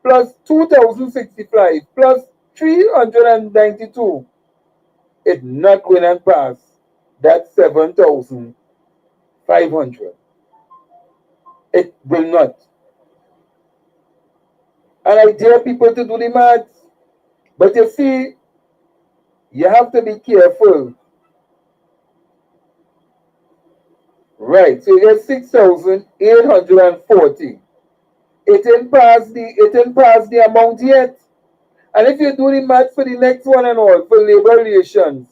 plus 2,065 plus 392, it's not going to pass that 7,500. It will not. And I dare people to do the maths. But you see, you have to be careful. Right, so you get 6,840. It didn't pass the amount yet. And if you do the math for the next one and all, for labor relations,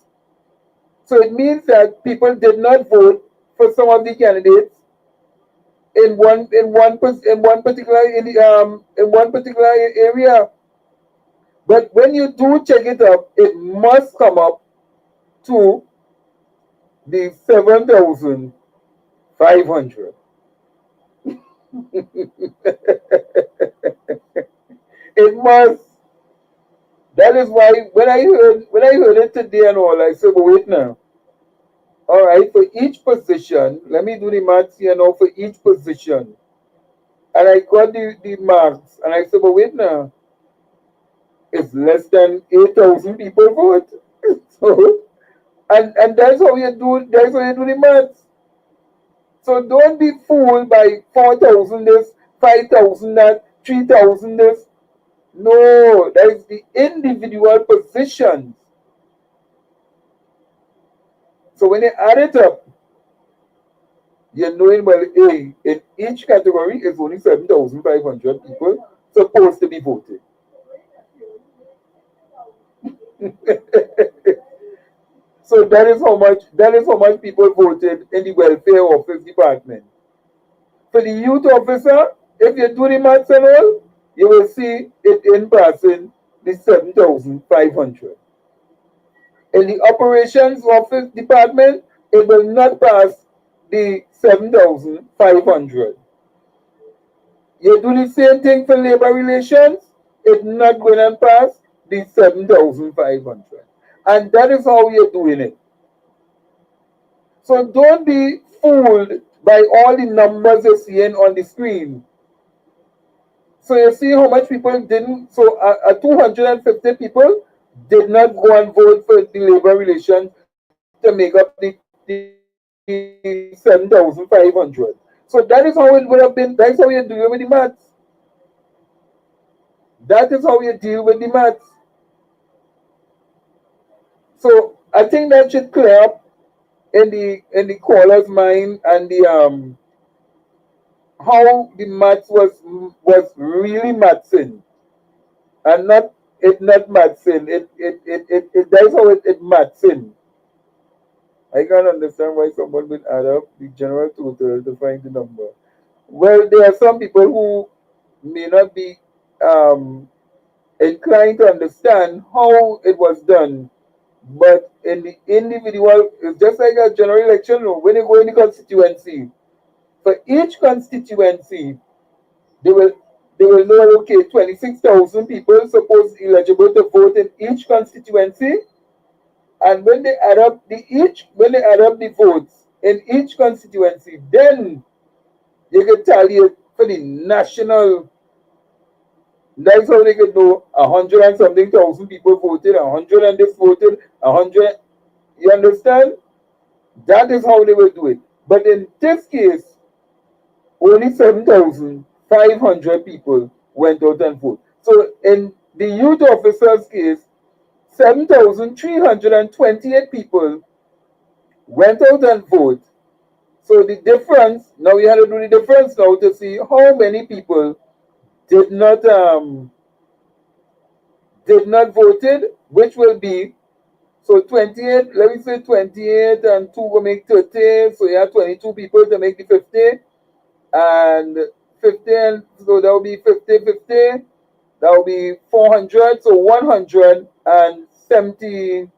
so it means that people did not vote for some of the candidates in one particular area. But when you do check it up, it must come up to the 7,500. It must. That is why when I heard it today and all, I said, but wait now. All right, for each position, let me do the maths here now for each position. And I got the marks, and I said, but wait now. It's less than 8,000 people vote. So, and that's how you do the maths. So don't be fooled by 4,000 this, 5,000 that, 3,000 this. No, that is the individual positions. So when you add it up, You knowing well, in each category is only 7,500 people supposed to be voting. So that is how much people voted in the welfare office department. For the youth officer, if you do the maths and all, you will see it in passing the 7,500. In the operations office department, it will not pass the 7,500. You do the same thing for labor relations, it's not going to pass the 7,500. And that is how you're doing it. So don't be fooled by all the numbers you're seeing on the screen. So you see how much people didn't, so 250 people did not go and vote for the labor relations to make up the 7,500. So that is how it would have been, that's how you deal with the maths. That is how you deal with the maths. So I think that should clear up in the caller's mind, and the how the maths was really mathsing, and not mathsing. It that's how it mathsing. I can't understand why someone would add up the general total to find the number. Well, there are some people who may not be inclined to understand how it was done, but in the individual, it's just like a general election. When you go in the constituency, for each constituency, they will know, okay, 26,000 people supposed eligible to vote in each constituency, and when they add up the votes in each constituency, then you can tally it for the national. That's how they could know 100 and something thousand people voted, 100 and this voted, 100. You understand? That is how they will do it. But in this case, only 7,500 people went out and voted. So in the youth officer's case, 7,328 people went out and voted. So the difference, now we had to do the difference now to see how many people did not voted, which will be, so 28, let me say 28 and 2 will make 30, so you have 22 people to make the 50, and 50, and so that will be 50, 50, that will be 400, so 170,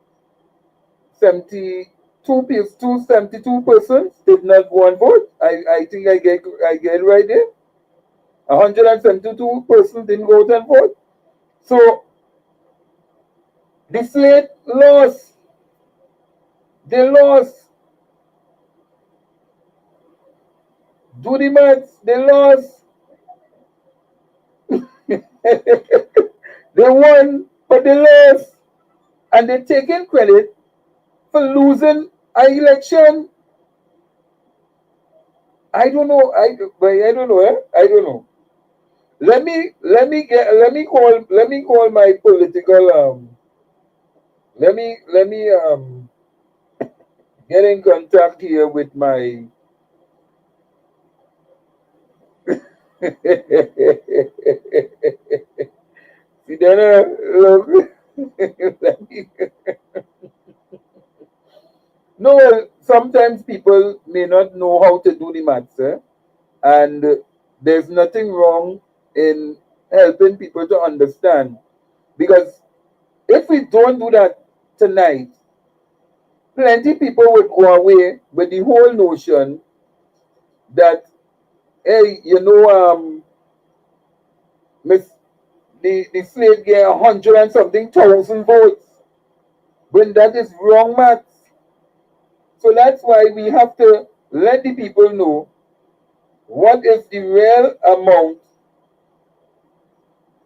72 persons did not go and vote. I think I get it right there. 172 persons didn't go out and vote. So the slate lost. They lost. Do the maths. They lost. They won, but they lost. And they're taking credit for losing an election. I don't know. I don't know. I don't know. Let me call my political let me get in contact here with my see then look no, sometimes people may not know how to do the maths, and there's nothing wrong in helping people to understand, because if we don't do that tonight, plenty people would go away with the whole notion that, hey, the slate get 100 and something thousand votes, when that is wrong maths. So that's why we have to let the people know what is the real amount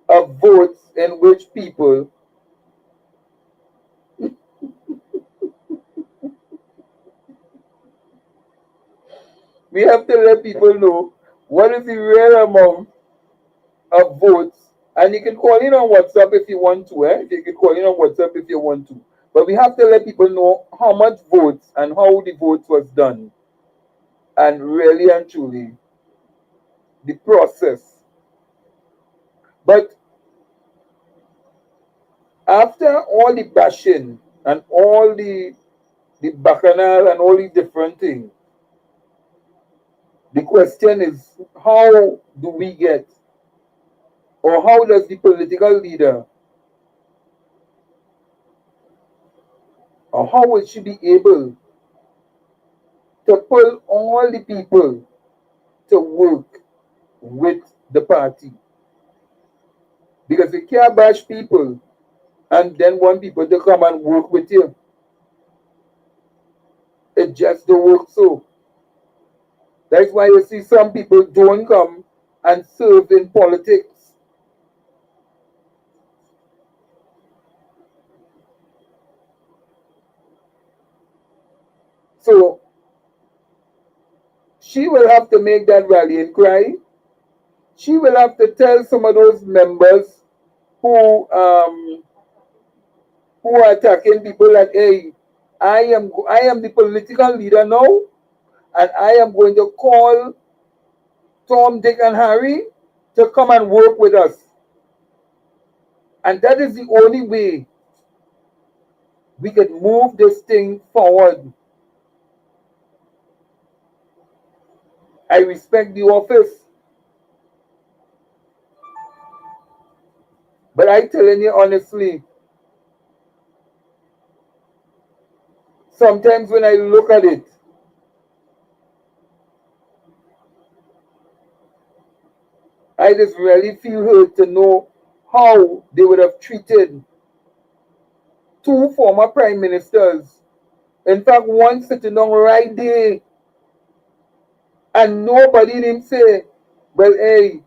of votes in which people we have to let people know what is the real amount of votes. And you can call in on WhatsApp if you want to. You can call in on WhatsApp if you want to. But we have to let people know how much votes and how the votes was done. and really and truly the process. But after all the bashing and all the bacchanal and all the different things, the question is, how do we get, or how does the political leader, or how will she be able to pull all the people to work with the party? Because you can't bash people and then want people to come and work with you. It just don't work so. That's why you see some people don't come and serve in politics. So she will have to make that rallying cry. She will have to tell some of those members who are attacking people that, hey, I am the political leader now, and I am going to call Tom, Dick, and Harry to come and work with us. And that is the only way we can move this thing forward. I respect the office, but I telling you honestly, sometimes when I look at it, I just really feel hurt to know how they would have treated two former prime ministers. In fact, one sitting down right there, and nobody didn't say, well, hey,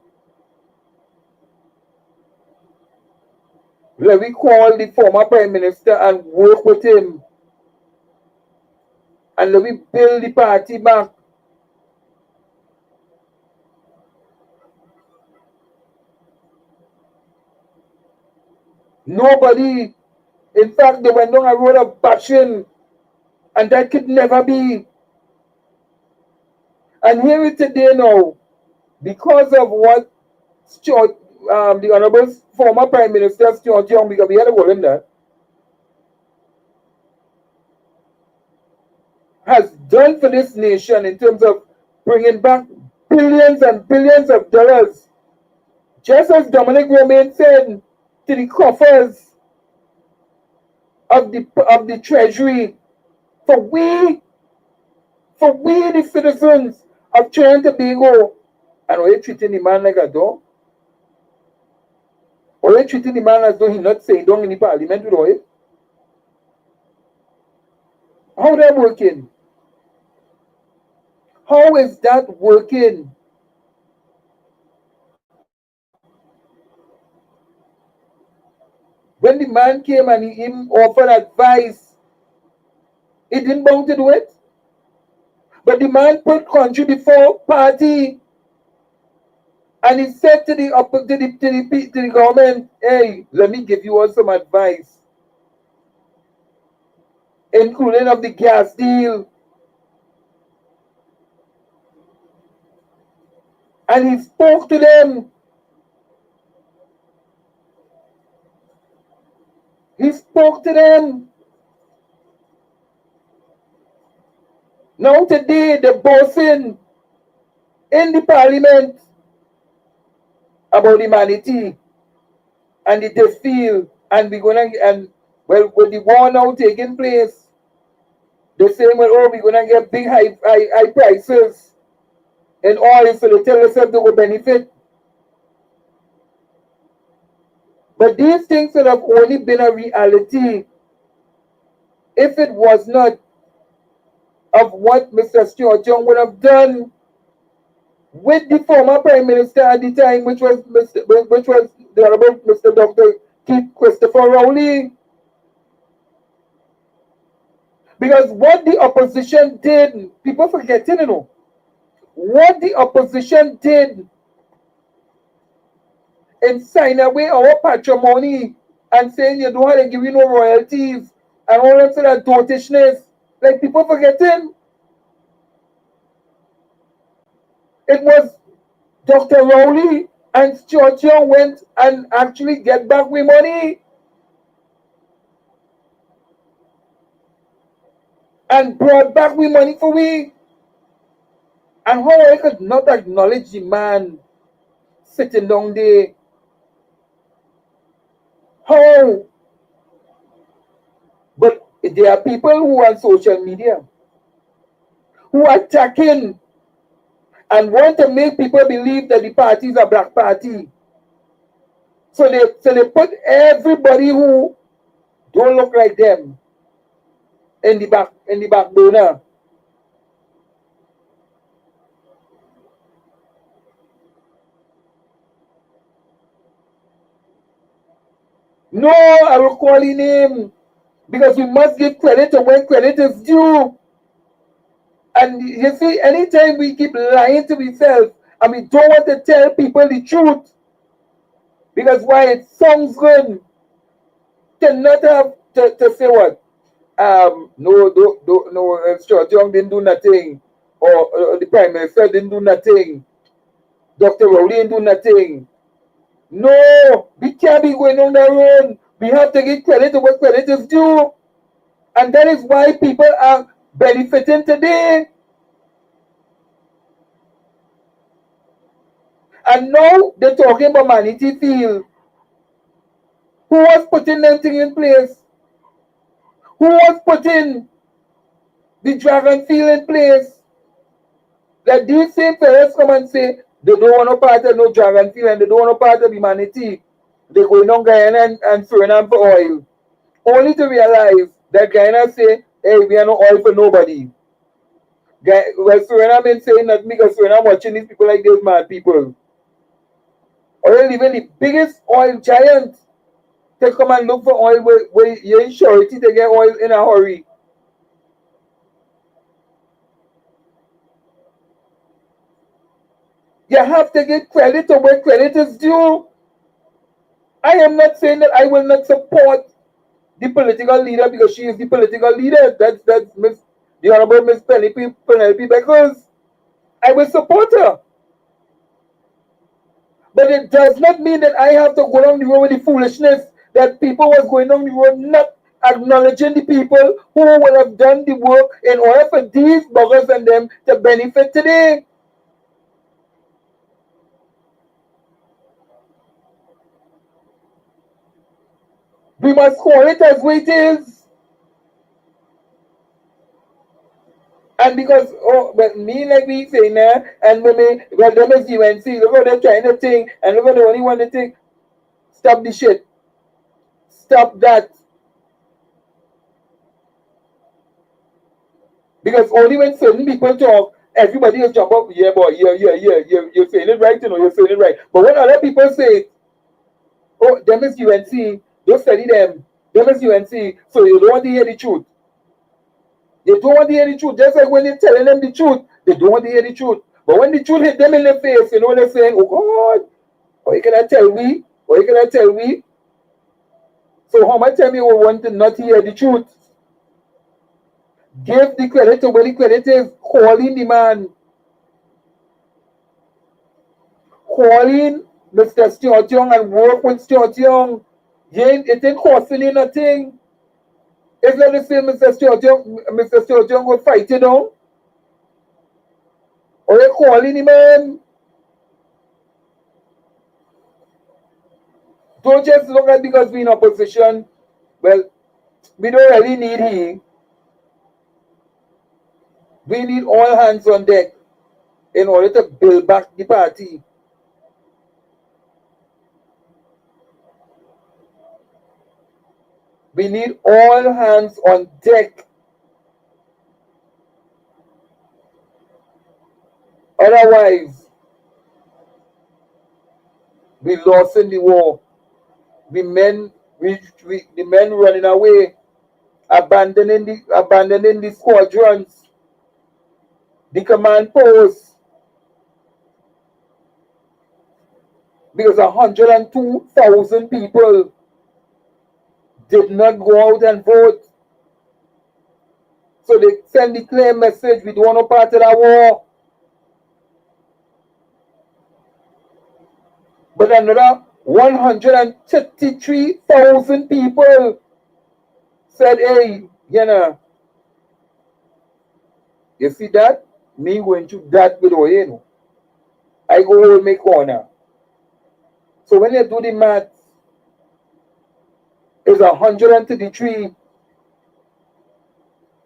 let me call the former prime minister and work with him, and let me build the party back. Nobody. In fact, they went down a road of bashing, and that could never be. And here it today now, because of what Stuart, the Honorable former Prime Minister Stuart Young, because we had to call him that, has done for this nation in terms of bringing back billions and billions of dollars, just as Dominic Romain said, to the coffers of the treasury, for we the citizens of Trinidad Tobago. And are you treating the man like a dog? Or are you treating the man as though he not saying down in the parliament with it? How that working? How is that working? When the man came and he offered advice, he didn't bound to do it. But the man put country before party, and he said to the government, hey, let me give you all some advice, including of the gas deal. And he spoke to them. He spoke to them. Now today, the bossing in the parliament about humanity and the desfile, and we're gonna, and well, with the war now taking place, they're saying, well, oh, we're gonna get big high prices in oil, so they tell us that they will benefit. But these things would have only been a reality if it was not of what Mr. Stuart Young would have done with the former Prime Minister at the time, which was the Honorable Mr. Dr. Keith Christopher Rowley. Because what the opposition did, people forgetting, you know, what the opposition did in signing away our patrimony and saying you don't have to give you no royalties and all that sort of dotishness, like people forgetting. It was Dr. Rowley and Stuart Young went and actually get back with money and brought back with money for we. And how I could not acknowledge the man sitting down there? How? But there are people who are on social media who are attacking and want to make people believe that the party is a black party. So they put everybody who don't look like them in the back burner. No, I will call his name because we must give credit to when credit is due. And you see, anytime we keep lying to ourselves and we don't want to tell people the truth, because why it sounds good, cannot have to say what? No, Stuart Young didn't do nothing, or the Prime Minister didn't do nothing, Dr. Rowley didn't do nothing. No, we can't be going on our own. We have to give credit to what credit is due. And that is why people are benefiting today. And now they're talking about Manatee Field. Who was putting that thing in place? Who was putting the Dragon Field in place? That these same fellas come and say they don't want no part of no Dragon Field and they don't want no part of the Manatee. They're going on Guyana and Suriname for oil. Only to realize that Guyana say, hey, we are no oil for nobody. Well, Suriname been saying that because Suriname watching these people like these mad people. Or even the biggest oil giant to come and look for oil where you're in surety to get oil in a hurry. You have to give credit to where credit is due. I am not saying that I will not support the political leader because she is the political leader. That's the Honorable Miss Penelope Beckers. I will support her. But it does not mean that I have to go down the road with the foolishness that people was going down the road not acknowledging the people who would have done the work in order for these buggers and them to benefit today. We must call it as it is. And because, but me like we say now, and when them is UNC, look how they're trying to think, and look how they only want to think. Stop the shit. Stop that. Because only when certain people talk, everybody will jump up, yeah, boy, yeah, you're saying it right, you're saying it right. But when other people say, oh, them is UNC, don't study them. Them is UNC, so you don't want to hear the truth. They don't want to hear the truth. Just like when you're telling them the truth, they don't want to hear the truth. But when the truth hit them in the face, you know they're saying, oh God, or you cannot tell me, or you cannot tell me. So how much time you will want to not hear the truth? Give the credit to where the credit is. Calling the man. Calling Mr. Stuart Young and work with Stuart Young. It ain't costing you nothing. It's not the same Mr. Stuart Young will fight you down. Or you calling the man. Don't just look at because we're in opposition. Well, we don't really need him. We need all hands on deck in order to build back the party. We need all hands on deck. Otherwise, we lost in the war. The men running away, abandoning the squadrons, the command posts, because 102,000 people did not go out and vote. So they send the clear message, we don't want no part of that war. But another 133,000 people said, hey, you see that? Me going to that with you. I go hold my corner. So when you do the math, it's 133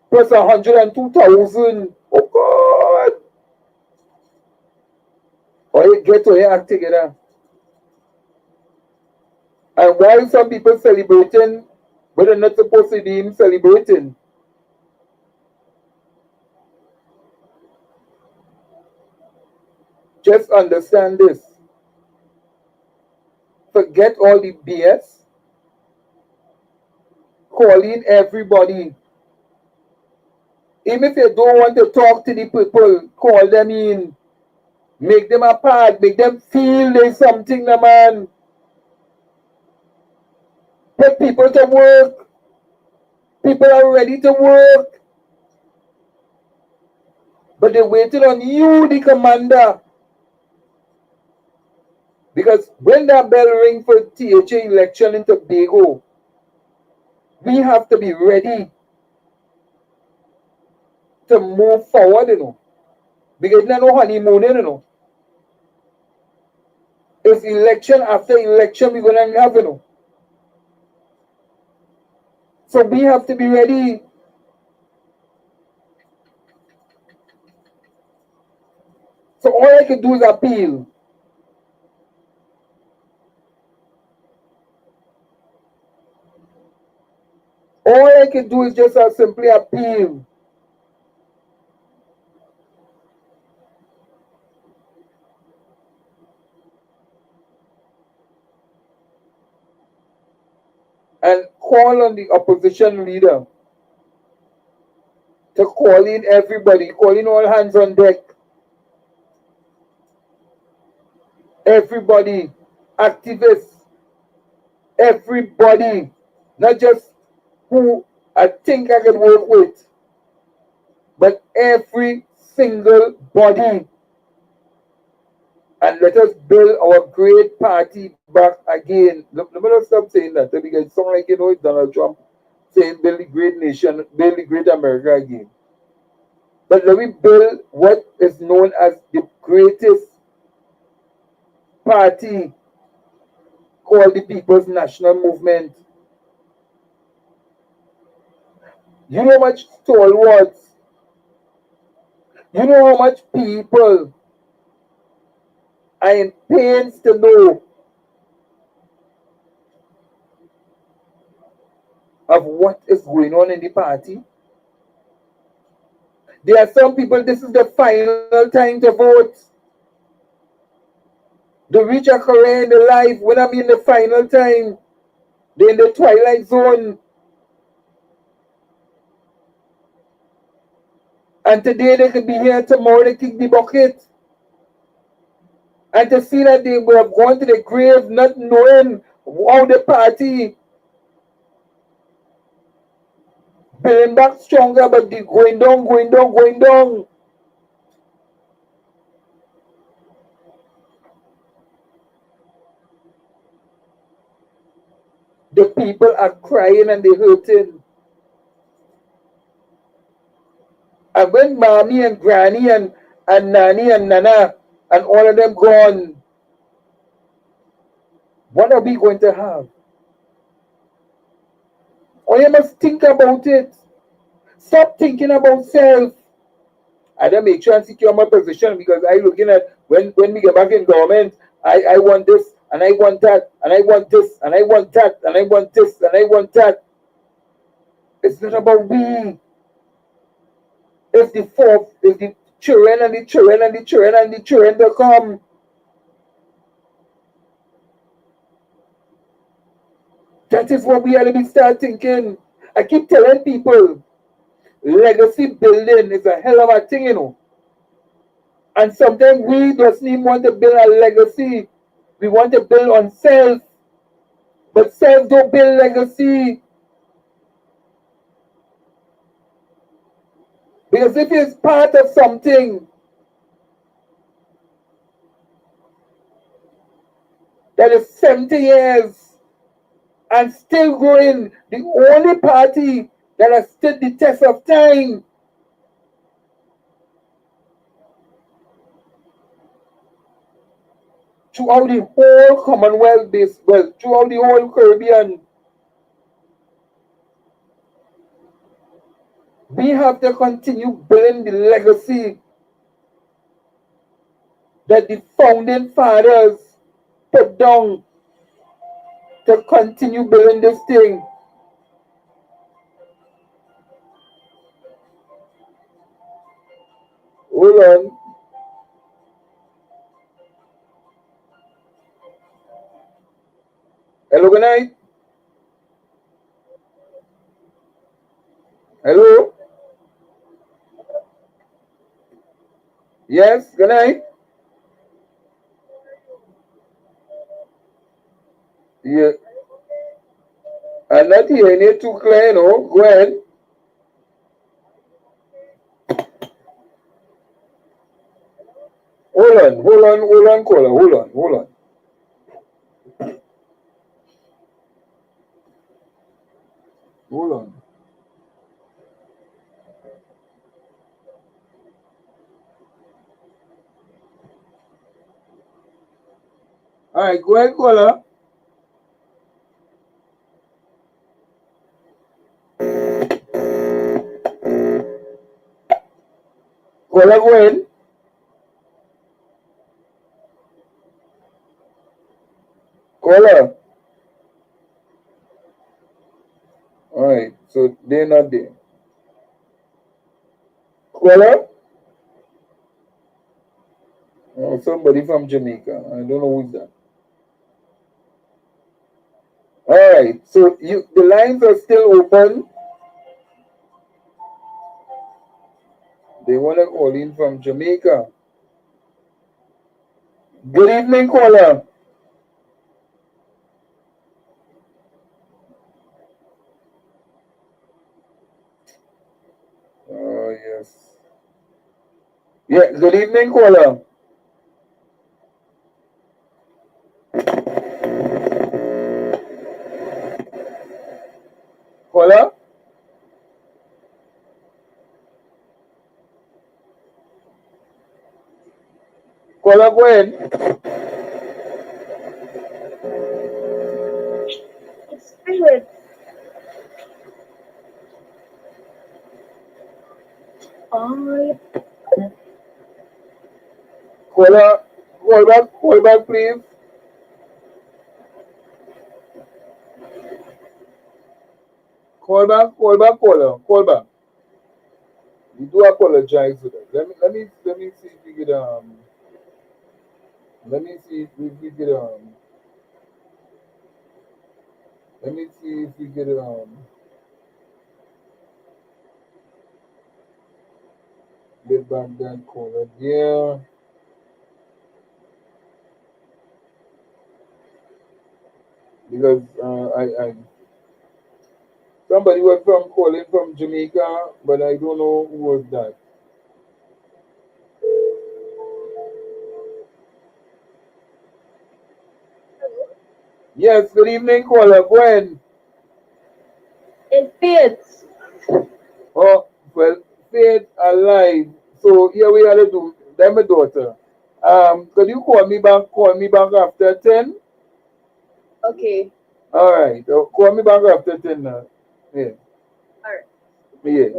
plus 102,000. Oh God! Or you get to act together. And while some people celebrating, but they're not supposed to be celebrating. Just understand this. Forget all the BS. Call in everybody. Even if you don't want to talk to the people, call them in. Make them a part. Make them feel there's something, man. Put people to work. People are ready to work. But they're waiting on you, the commander. Because when that bell ring for THA election in Tobago, we have to be ready to move forward, Because there's no honeymoon, It's election after election we're going to have, So we have to be ready. So all I can do is appeal. All I can do is just simply appeal. And call on the opposition leader to call in everybody, call in all hands on deck. Everybody, activists, everybody, not just who I think I can work with, but every single body. And let us build our great party back again. Let me not stop saying that because it sounds like it's Donald Trump saying build the great nation, build the great America again. But let me build what is known as the greatest party called the People's National Movement. You know how much stalwarts, you know how much people are in pains to know of what is going on in the party. There are some people, this is the final time to vote. They reach a career in their life when I'm in the final time. They're in the twilight zone. And today they could be here, tomorrow they kick the bucket. And to see that they would have gone to the grave not knowing how the party building back stronger, but they going down, going down, going down. The people are crying and they're hurting. And when mommy and granny and nanny and nana and all of them gone, what are we going to have? Or you must think about it. Stop thinking about self. I don't make sure and secure my position because I looking at when we get back in government, I want this and I want that and I want this and I want that and I want this and I want that. It's not about we. If the children and the children and the children and the children to come. That is what we have to be start thinking. I keep telling people, legacy building is a hell of a thing, And sometimes we doesn't even want to build a legacy. We want to build on self. But self don't build legacy. Because if it's part of something, that is 70 years and still growing, the only party that has stood the test of time. Throughout the whole Commonwealth, throughout the whole Caribbean, we have to continue building the legacy that the founding fathers put down to continue building this thing. Hold on. Hello, good night. Hello? Yes, good night. Yeah. I'm not hearing it too clear, no. Go ahead. Hold on, caller. Hold on. Hold on. All right, go ahead, caller. Caller, go ahead. Caller. All right, so they're not there. Caller? Oh, somebody from Jamaica. I don't know who's that. All right, so the lines are still open. They want to call in from Jamaica. Good evening, caller. Oh, yes. Yeah, good evening, caller. Caller? Caller, go ahead. Spirit. Caller, call back, please. Call back, call back. We do apologize for that. Let me see if we get let me see if we get let me see if we get get back that caller. Yeah. Because I somebody was from calling from Jamaica, but I don't know who was that. Yes, good evening, caller. Go ahead. In Faith. Oh, well, Faith alive. So here we are to do. That's my daughter. Could you call me back? Call me back after 10. Okay. All right. Call me back after 10 now. Yeah. All right. Yeah.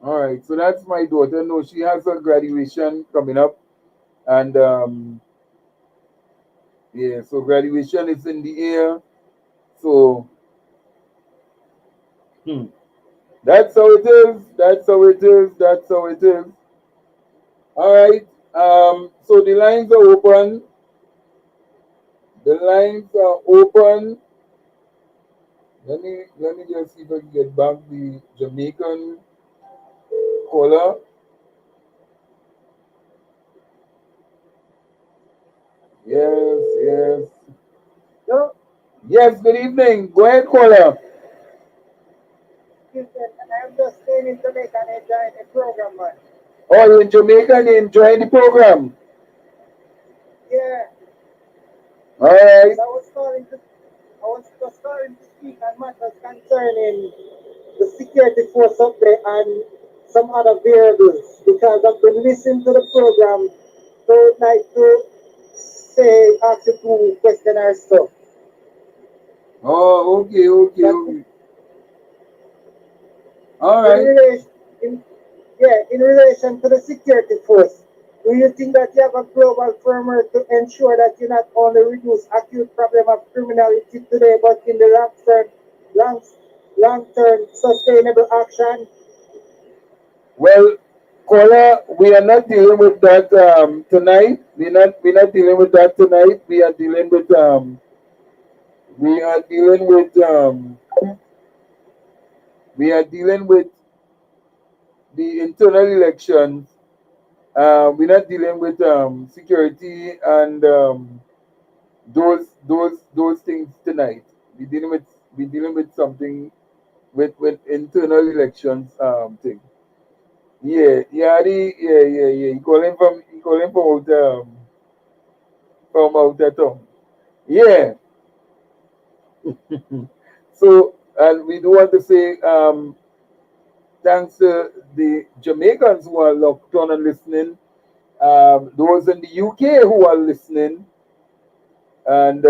All right. So that's my daughter. No, she has her graduation coming up, and yeah. So graduation is in the air. So that's how it is. That's how it is. That's how it is. All right. So the lines are open. The lines are open. Let me just see if I can get back the Jamaican caller. Yes, yes. No. Yes, good evening. Go ahead, caller. I'm just staying in Jamaica and enjoying the program, man. Oh, you're in Jamaica and you're enjoying the program. Yeah. All right. I was just calling to speak on matters concerning the security force up there and some other variables because I've been listening to the program, so I'd like to ask you two questions or so. Oh, okay. All In right. relation, in relation to the security force, do you think that you have a global framework to ensure that you not only reduce acute problem of criminality today, but in the long-term sustainable action? Well, caller, we are not dealing with that tonight. We're not dealing with that tonight. We are dealing with the internal elections. We're not dealing with security and those things tonight. We're dealing with something with internal elections thing. Yeah. He calling from out of town. Yeah. So, and we do want to say thanks to the Jamaicans who are locked on and listening, those in the UK who are listening, and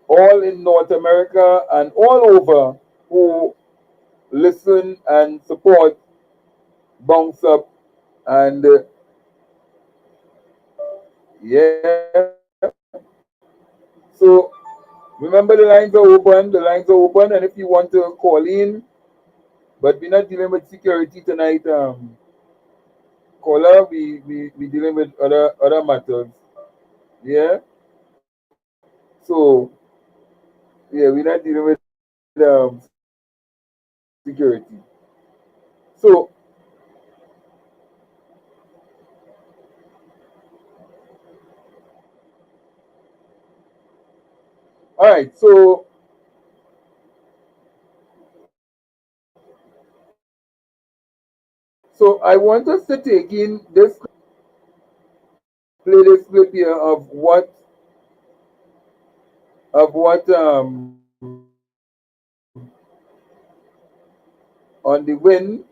all in North America and all over who listen and support Bounce Up. And yeah. So remember, the lines are open, and if you want to call in, but we're not dealing with security tonight, caller, we dealing with other matters. Yeah. So yeah, we're not dealing with security. So all right, so I want us to take in this clip here of what on the win,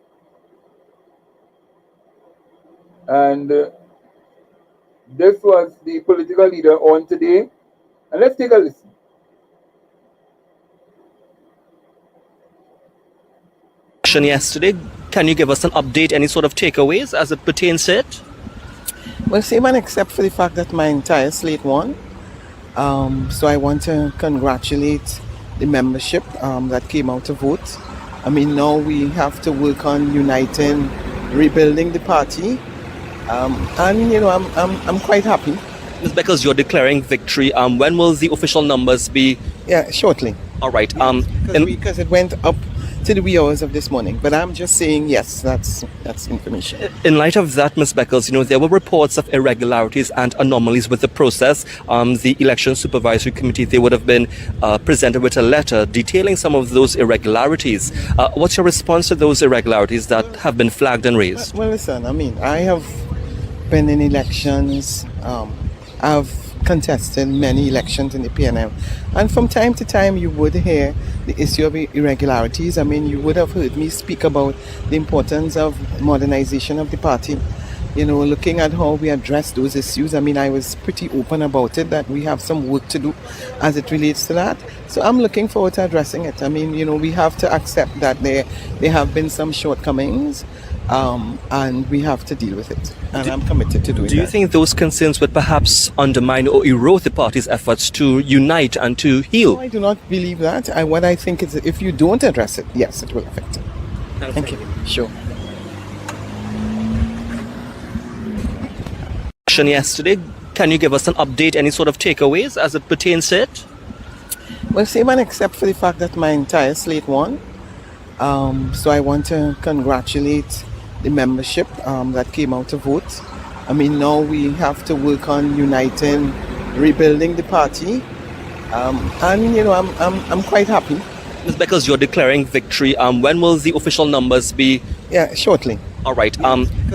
and this was the political leader on today, and let's take a listen. Yesterday, can you give us an update, any sort of takeaways as it pertains to it? Well, same and except for the fact that my entire slate won. So I want to congratulate the membership that came out to vote. I mean, now we have to work on uniting, rebuilding the party, and you know, I'm quite happy. It's because you're declaring victory. When will the official numbers be? Yeah, shortly. All right. Because it went up to the wee hours of this morning. But I'm just saying, yes, that's information. In light of that, Ms. Beckles, you know, there were reports of irregularities and anomalies with the process. The Election Supervisory Committee, they would have been presented with a letter detailing some of those irregularities. What's your response to those irregularities that have been flagged and raised? Well, listen, I mean, I have been in elections. I've contested many elections in the PNM, and from time to time you would hear the issue of irregularities. I mean, you would have heard me speak about the importance of modernization of the party, you know, looking at how we address those issues. I mean, I was pretty open about it, that we have some work to do as it relates to that. So I'm looking forward to addressing it. I mean, you know, we have to accept that there have been some shortcomings, and we have to deal with it. And I'm committed to doing that. Do you think those concerns would perhaps undermine or erode the party's efforts to unite and to heal? No, I do not believe that. What I think is, if you don't address it, yes, it will affect it. Thank you. Sure. Yesterday, can you give us an update, any sort of takeaways as it pertains to it? Well, same and except for the fact that my entire slate won. So I want to congratulate the membership that came out to vote. I mean, now we have to work on uniting, rebuilding the party, and you know, I'm quite happy. It's because you're declaring victory. When will the official numbers be? Yeah, shortly. All right.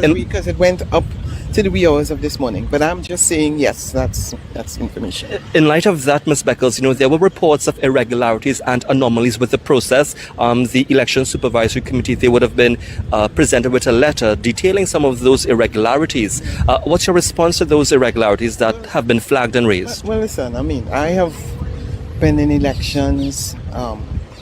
Because it went up to the wee hours of this morning. But I'm just saying, yes, that's information. In light of that, Ms. Beckles, there were reports of irregularities and anomalies with the process. The Election Supervisory Committee, they would have been presented with a letter detailing some of those irregularities. What's your response to those irregularities that have been flagged and raised? Well, listen, I mean, I have been in elections.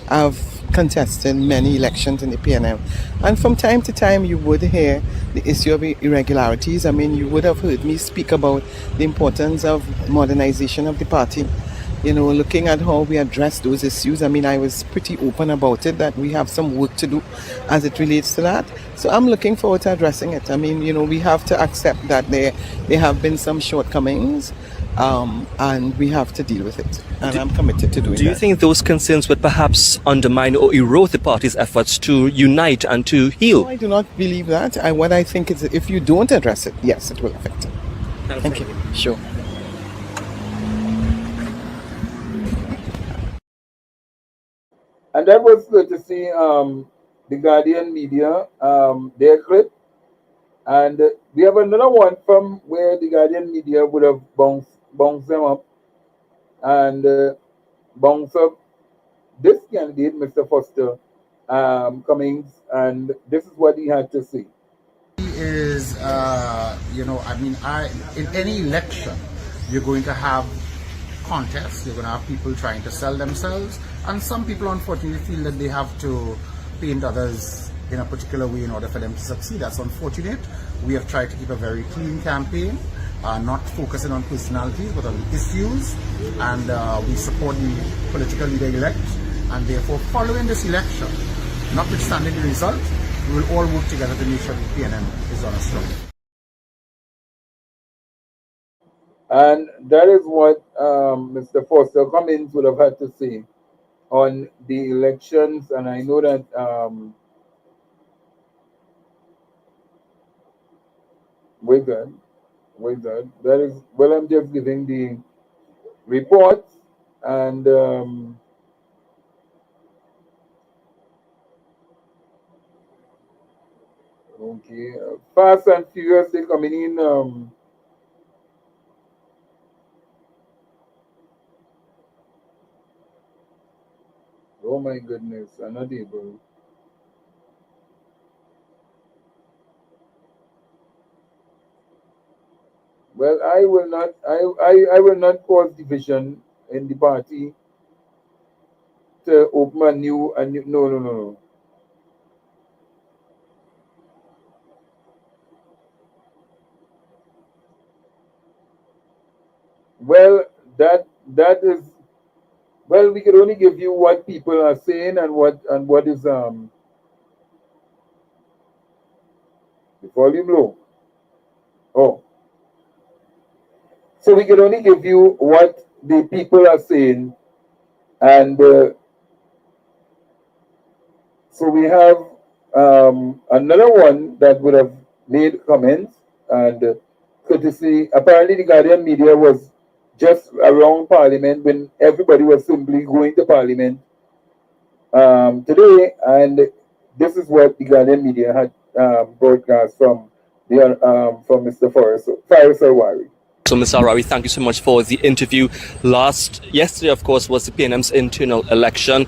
I've contested many elections in the PNM, and from time to time you would hear the issue of irregularities. I mean, you would have heard me speak about the importance of modernization of the party, looking at how we address those issues. I mean, I was pretty open about it, that we have some work to do as it relates to that. So I'm looking forward to addressing it. I mean, we have to accept that there have been some shortcomings, and we have to deal with it. And I'm committed to doing that. Do you think those concerns would perhaps undermine or erode the party's efforts to unite and to heal? No, I do not believe that. What I think is, if you don't address it, yes, it will affect it. Thank you. Sure. And that was good to see the Guardian media, their clip. And we have another one from where the Guardian media would have bounced them up and bounce up this candidate, Mr. Foster Cummings, and this is what he had to say. Is, in any election, you're going to have contests, you're going to have people trying to sell themselves, and some people unfortunately feel that they have to paint others in a particular way in order for them to succeed. That's unfortunate. We have tried to keep a very clean campaign, not focusing on personalities but on issues, and we support the political leader-elect, and therefore following this election, notwithstanding the result, we will all work together to make sure the PNM is on a strong. And that is what Mr. Foster Cummings would have had to say on the elections. And I know that we're good. That is, well, I'm just giving the reports, and okay, Fast and Furious, they coming in. Oh my goodness, I'm not able. Well, I will not cause division in the party to open a new no. Well, that is, well, we could only give you what people are saying and what is the volume low. Oh. So we can only give you what the people are saying, and so we have another one that would have made comments, and courtesy, apparently the Guardian media was just around Parliament when everybody was simply going to Parliament today, and this is what the Guardian media had broadcast from Mr. Faris Alwari. So, Ms. Arawi, thank you so much for the interview. Yesterday, of course, was the PNM's internal election.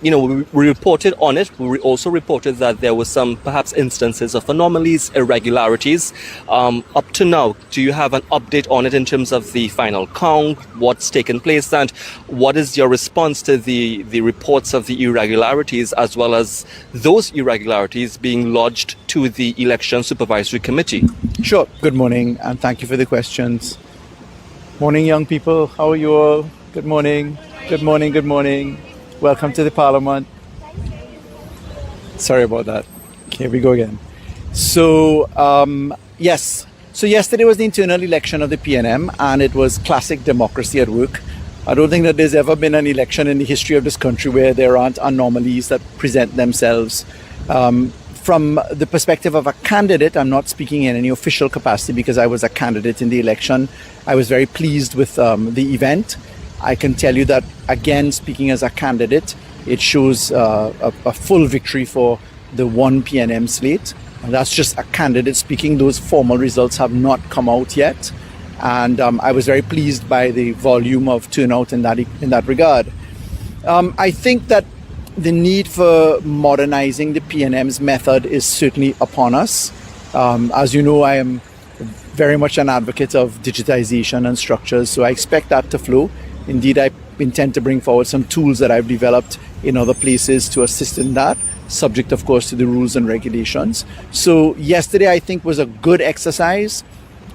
We reported on it. We also reported that there were some, perhaps, instances of anomalies, irregularities. Up to now, do you have an update on it in terms of the final count, what's taken place, and what is your response to the reports of the irregularities, as well as those irregularities being lodged to the Election Supervisory Committee? Sure. Good morning, and thank you for the questions. Morning, young people. How are you all? Good morning. Good morning. Good morning. Welcome to the Parliament. Sorry about that. Here we go again. So, yes. So yesterday was the internal election of the PNM, and it was classic democracy at work. I don't think that there's ever been an election in the history of this country where there aren't anomalies that present themselves. From the perspective of a candidate, I'm not speaking in any official capacity because I was a candidate in the election. I was very pleased with the event. I can tell you that, again, speaking as a candidate, it shows a full victory for the one PNM slate. And that's just a candidate speaking. Those formal results have not come out yet. And I was very pleased by the volume of turnout in that regard. I think that the need for modernizing the PNM's method is certainly upon us. As you know, I am very much an advocate of digitization and structures, so I expect that to flow. Indeed, I intend to bring forward some tools that I've developed in other places to assist in that, subject, of course, to the rules and regulations. So yesterday, I think, was a good exercise.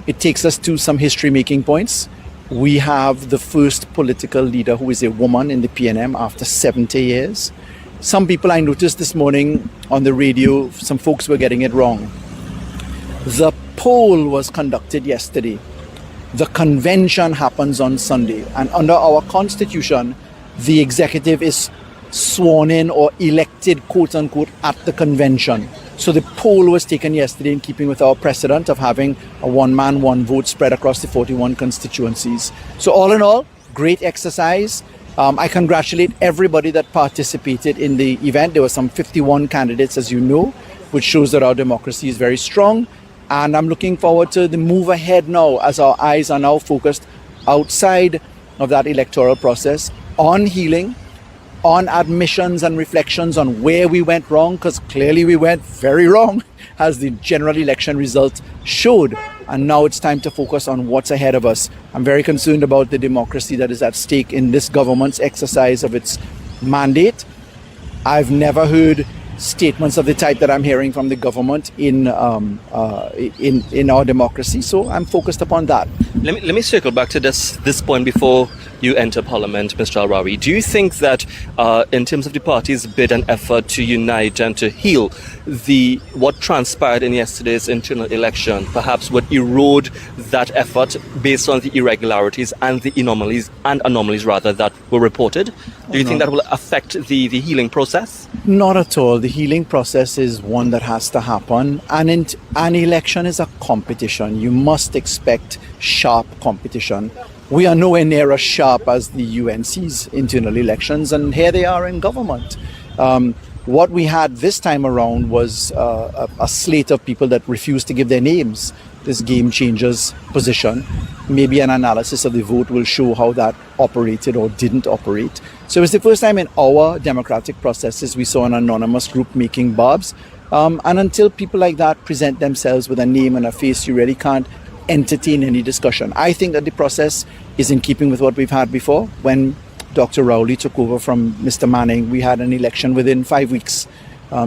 It takes us to some history-making points. We have the first political leader who is a woman in the PNM after 70 years. Some people I noticed this morning on the radio, some folks were getting it wrong. The poll was conducted yesterday. The convention happens on Sunday. And under our constitution, the executive is sworn in or elected, quote unquote, at the convention. So the poll was taken yesterday in keeping with our precedent of having a one-man, one-vote spread across the 41 constituencies. So all in all, great exercise. I congratulate everybody that participated in the event. There were some 51 candidates, as you know, which shows that our democracy is very strong. And I'm looking forward to the move ahead now, as our eyes are now focused outside of that electoral process on healing, on admissions and reflections on where we went wrong, because clearly we went very wrong, as the general election result showed. And now it's time to focus on what's ahead of us. I'm very concerned about the democracy that is at stake in this government's exercise of its mandate. I've never heard statements of the type that I'm hearing from the government in our democracy, so I'm focused upon that. Let me circle back to this point before you enter Parliament, Mr. Al-Rawi. Do you think that in terms of the party's bid and effort to unite and to heal, what transpired in yesterday's internal election perhaps would erode that effort based on the irregularities and the anomalies that were reported? Do you think that will affect the healing process? Not at all. The healing process is one that has to happen. And an election is a competition. You must expect sharp competition. We are nowhere near as sharp as the UNC's internal elections, and here they are in government. What we had this time around was a slate of people that refused to give their names. This game changers position. Maybe an analysis of the vote will show how that operated or didn't operate. So it's the first time in our democratic processes we saw an anonymous group making barbs. And until people like that present themselves with a name and a face, you really can't entertain any discussion. I think that the process is in keeping with what we've had before. When Dr. Rowley took over from Mr. Manning, we had an election within 5 weeks.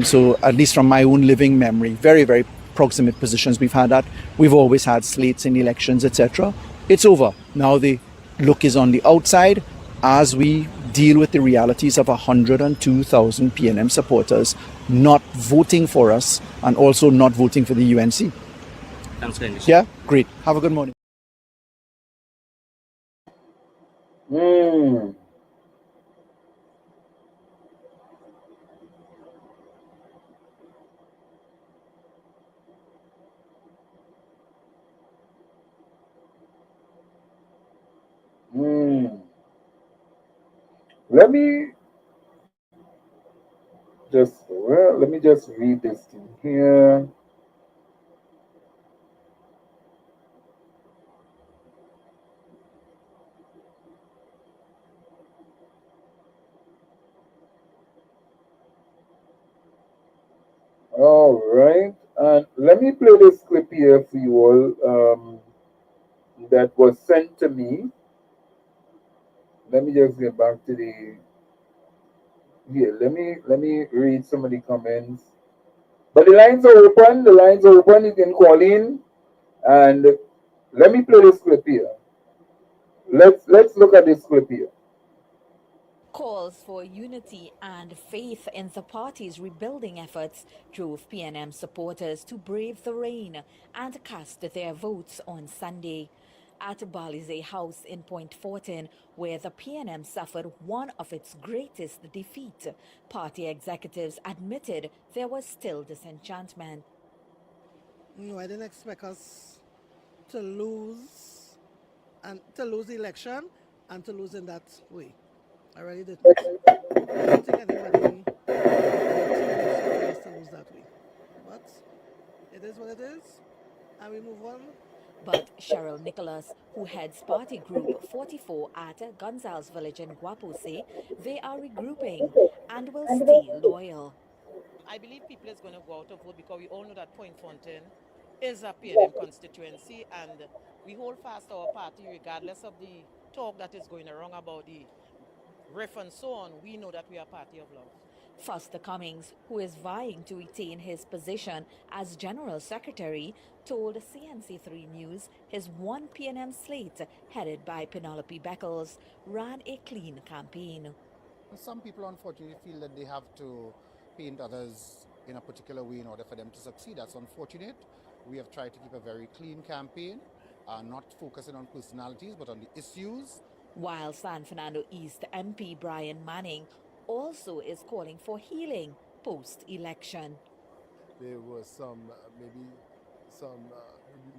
So at least from my own living memory, very, very proximate positions we've had that. We've always had slates in elections, etc. It's over. Now the look is on the outside as we deal with the realities of 102,000 PNM supporters not voting for us and also not voting for the UNC. Yeah, great. Have a good morning. Let me just read this thing here. All right, and let me play this clip here for you all that was sent to me. Let me just get back to the here. Let me read some of the comments. But the lines are open. The lines are open. You can call in, and let me play this clip here. Let's look at this clip here. Calls for unity and faith in the party's rebuilding efforts drove PNM supporters to brave the rain and cast their votes on Sunday. At Balize House in Point Fortin, where the PNM suffered one of its greatest defeats, party executives admitted there was still disenchantment. No, I didn't expect us to lose the election and to lose in that way. I really didn't. I don't think anybody expected us to lose that way. But It is what it is, and we move on. But Cheryl Nicholas, who heads party group 44 at Gonzales Village in Guapo, say they are regrouping and will stay loyal. I believe people is going to go out to vote because we all know that Point Fountain is a PNM constituency, and we hold fast our party regardless of the talk that is going around about the riff and so on. We know that we are a party of love. Foster Cummings, who is vying to retain his position as General Secretary, told CNC3 News his one PNM slate, headed by Penelope Beckles, ran a clean campaign. Some people unfortunately feel that they have to paint others in a particular way in order for them to succeed. That's unfortunate. We have tried to keep a very clean campaign, not focusing on personalities but on the issues. While San Fernando East MP Brian Manning also is calling for healing post-election. There was maybe some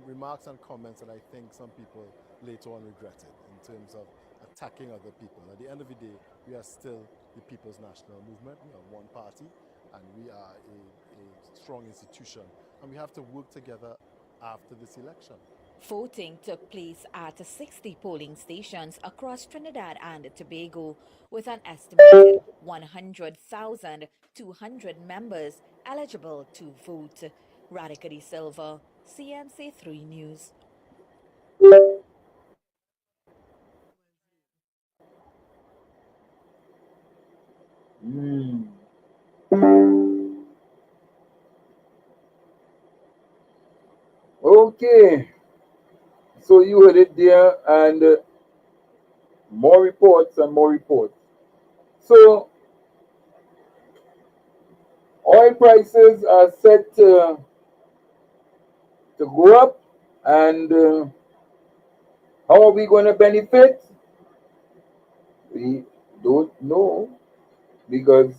remarks and comments that I think some people later on regretted in terms of attacking other people. At the end of the day, we are still the People's National Movement. We are one party and we are a strong institution, and we have to work together after this election. Voting took place at 60 polling stations across Trinidad and Tobago, with an estimated 100,200 members eligible to vote. Radhika De Silva, CNC3 News. Okay. So you heard it there, and more reports and more reports. So oil prices are set to go up, and how are we going to benefit? We don't know, because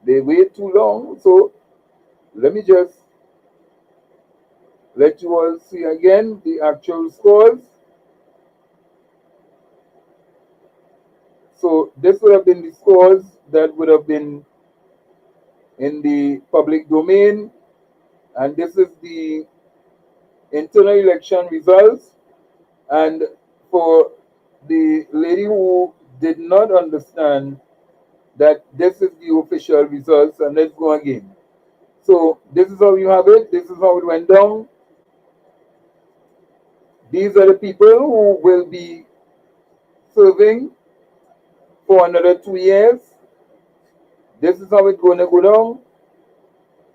they wait too long. So let me just let you all see again the actual scores. So this would have been the scores that would have been in the public domain, and this is the internal election results. And for the lady who did not understand that this is the official results, and let's go again. So this is how you have it. This is how it went down. These are the people who will be serving for another 2 years. This is how it's going to go down.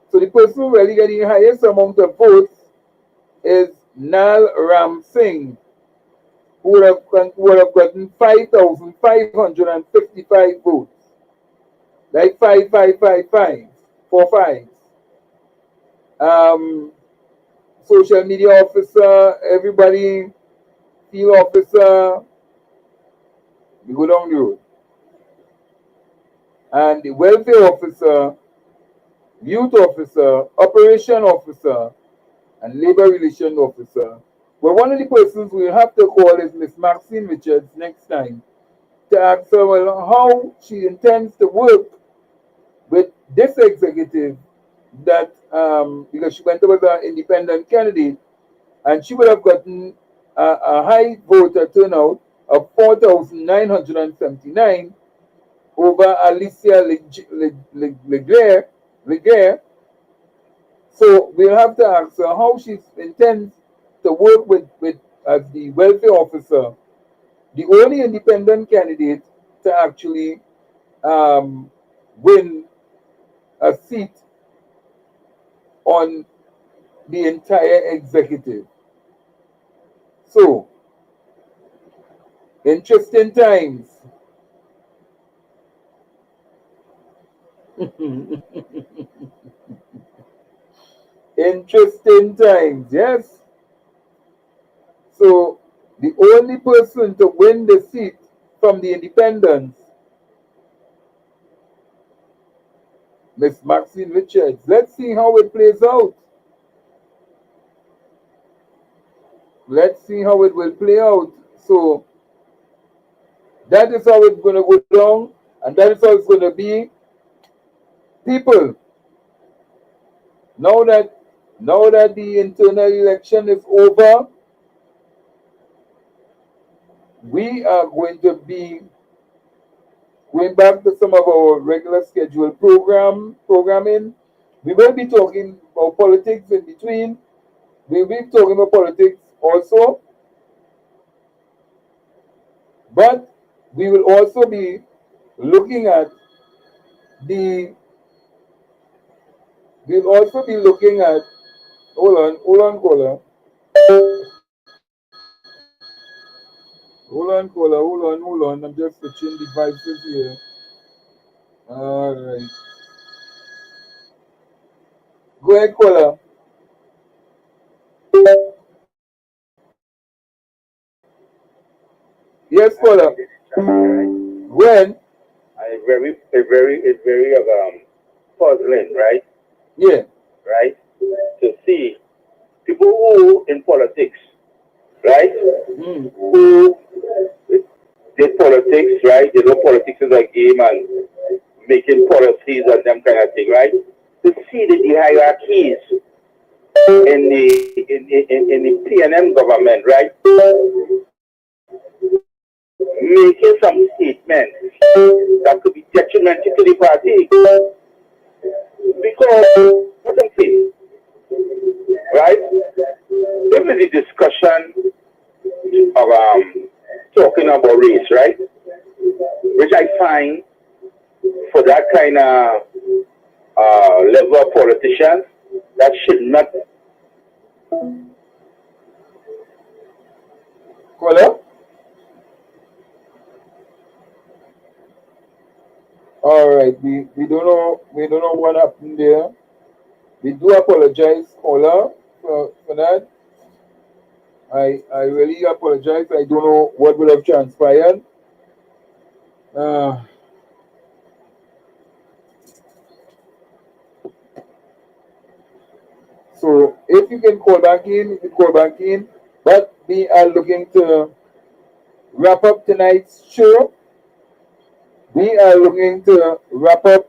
So the person who really getting the highest amount of votes is Nal Ram Singh, who would have gotten 5,555 votes. Like 5555, 4 5. Social media officer, everybody, field officer, we go down the road. And the welfare officer, youth officer, operation officer, and labor relation officer. Well, one of the persons we'll have to call is Miss Maxine Richards next time to ask her, well, how she intends to work with this executive that, because she went over as an independent candidate, and she would have gotten a high voter turnout of 4,979 over Alicia Legere. So we'll have to ask her how she intends to work with as the welfare officer, the only independent candidate to actually win a seat on the entire executive. So, interesting times. Interesting times, yes. So, the only person to win the seat from the independents, Miss Maxine Richards. Let's see how it plays out. Let's see how it will play out. So that is how it's going to go down, and that is how it's going to be. People, now that Now that the internal election is over, we are going to be going back to some of our regular scheduled programming. We will be talking about politics in between. We'll be talking about politics also, but we will also be looking at the we'll also be looking at caller. Hold on. I'm just switching devices here. All right. Go ahead, caller. Yes, caller. When? It's very puzzling, right? Yeah. Right? To see people who in politics, right? Who did politics, right? They know politics is a game and making policies and them kind of thing, right? To see the hierarchies in the PNM government, right? Making some statements that could be detrimental to the party. Because what I'm saying, right? There is a discussion of talking about race, right? Which I find for that kind of level of politicians, that should not. Caller? All right, we don't know what happened there. We do apologize, caller, for that. I really apologize. I don't know what would have transpired. So if you can call back in, you can call back in. But we are looking to wrap up tonight's show. We are looking to wrap up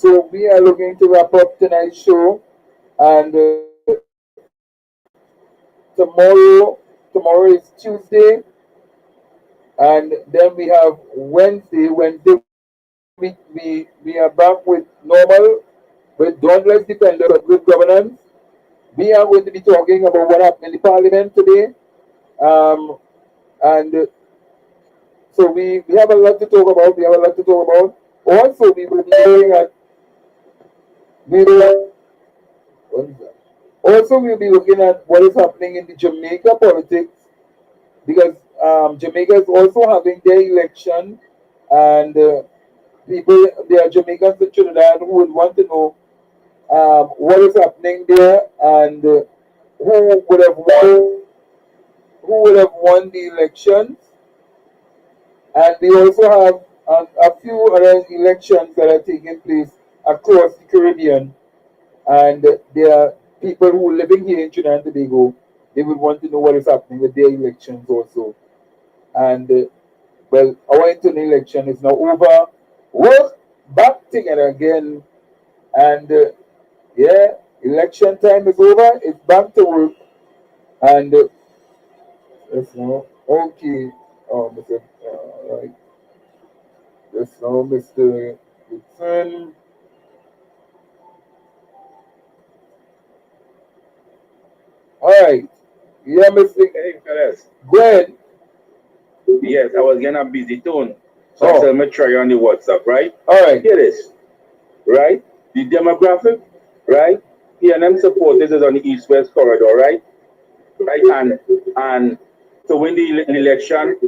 So we are looking to wrap up tonight's show, and tomorrow is Tuesday, and then we have Wednesday. Wednesday we are back with normal, with Dauntless Defenders of Good Governance. We are going to be talking about what happened in the Parliament today, and so we have a lot to talk about. We have a lot to talk about. Also, we will be looking at we'll be looking at what is happening in the Jamaica politics, because Jamaica is also having their election, and there are Jamaicans in Trinidad who would want to know what is happening there, and who would have won the elections. And we also have a few other elections that are taking place across the Caribbean, and there are people who are living here in Trinidad and Tobago. They would want to know what is happening with their elections also. And well, our internal election is now over. We're back together again, and yeah, election time is over. It's back to work, and yes, no, okay. Oh, Mr. Right. Yes, no, Mr. Gibson. All right. Yeah, Mr. Hey, fellas. Go ahead. Yes, I was getting a busy tone. So I said, I'm going to try on the WhatsApp, right? All right. Here it is, right? The demographic, right? PNM supporters is on the east-west corridor, right? Right, and to win the election,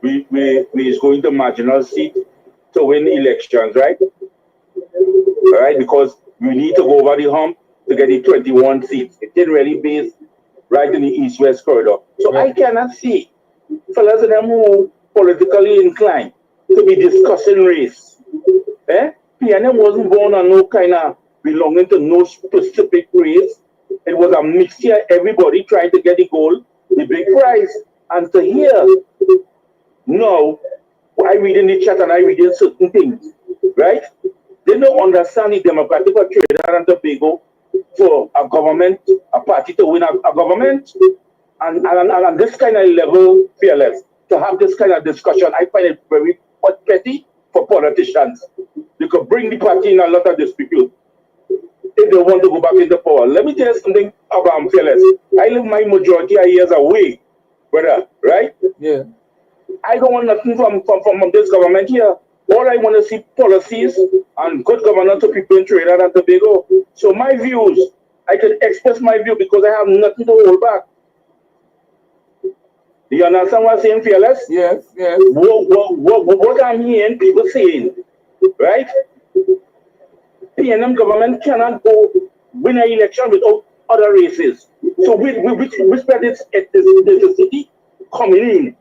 we is going to marginal seat to win the elections, right? All right, because we need to go over the hump to get the 21 seats. It didn't really base right in the east-west corridor. So I cannot see fellas of them who politically inclined to be discussing race. PNM wasn't born on no kind of belonging to no specific race. It was a mixture, everybody trying to get the goal, the big prize. And to hear Now, I read in the chat and I read in certain things, right? They don't understand the democratic of Trinidad and Tobago for a government, a party to win a government, and this kind of level, fearless, to have this kind of discussion, I find it very petty for politicians. They could bring the party in a lot of dispute if they want to go back into power. Let me tell you something about fearless. I live my majority of years away, brother, right? Yeah. I don't want nothing from this government here. All I want to see policies and good governance to people in Trinidad and Tobago. So my views, I can express my view because I have nothing to hold back. Do you understand what I'm saying, fearless? Yes, yes. What I'm hearing people saying, right? PNM government cannot go win an election without other races. So which spread this city coming in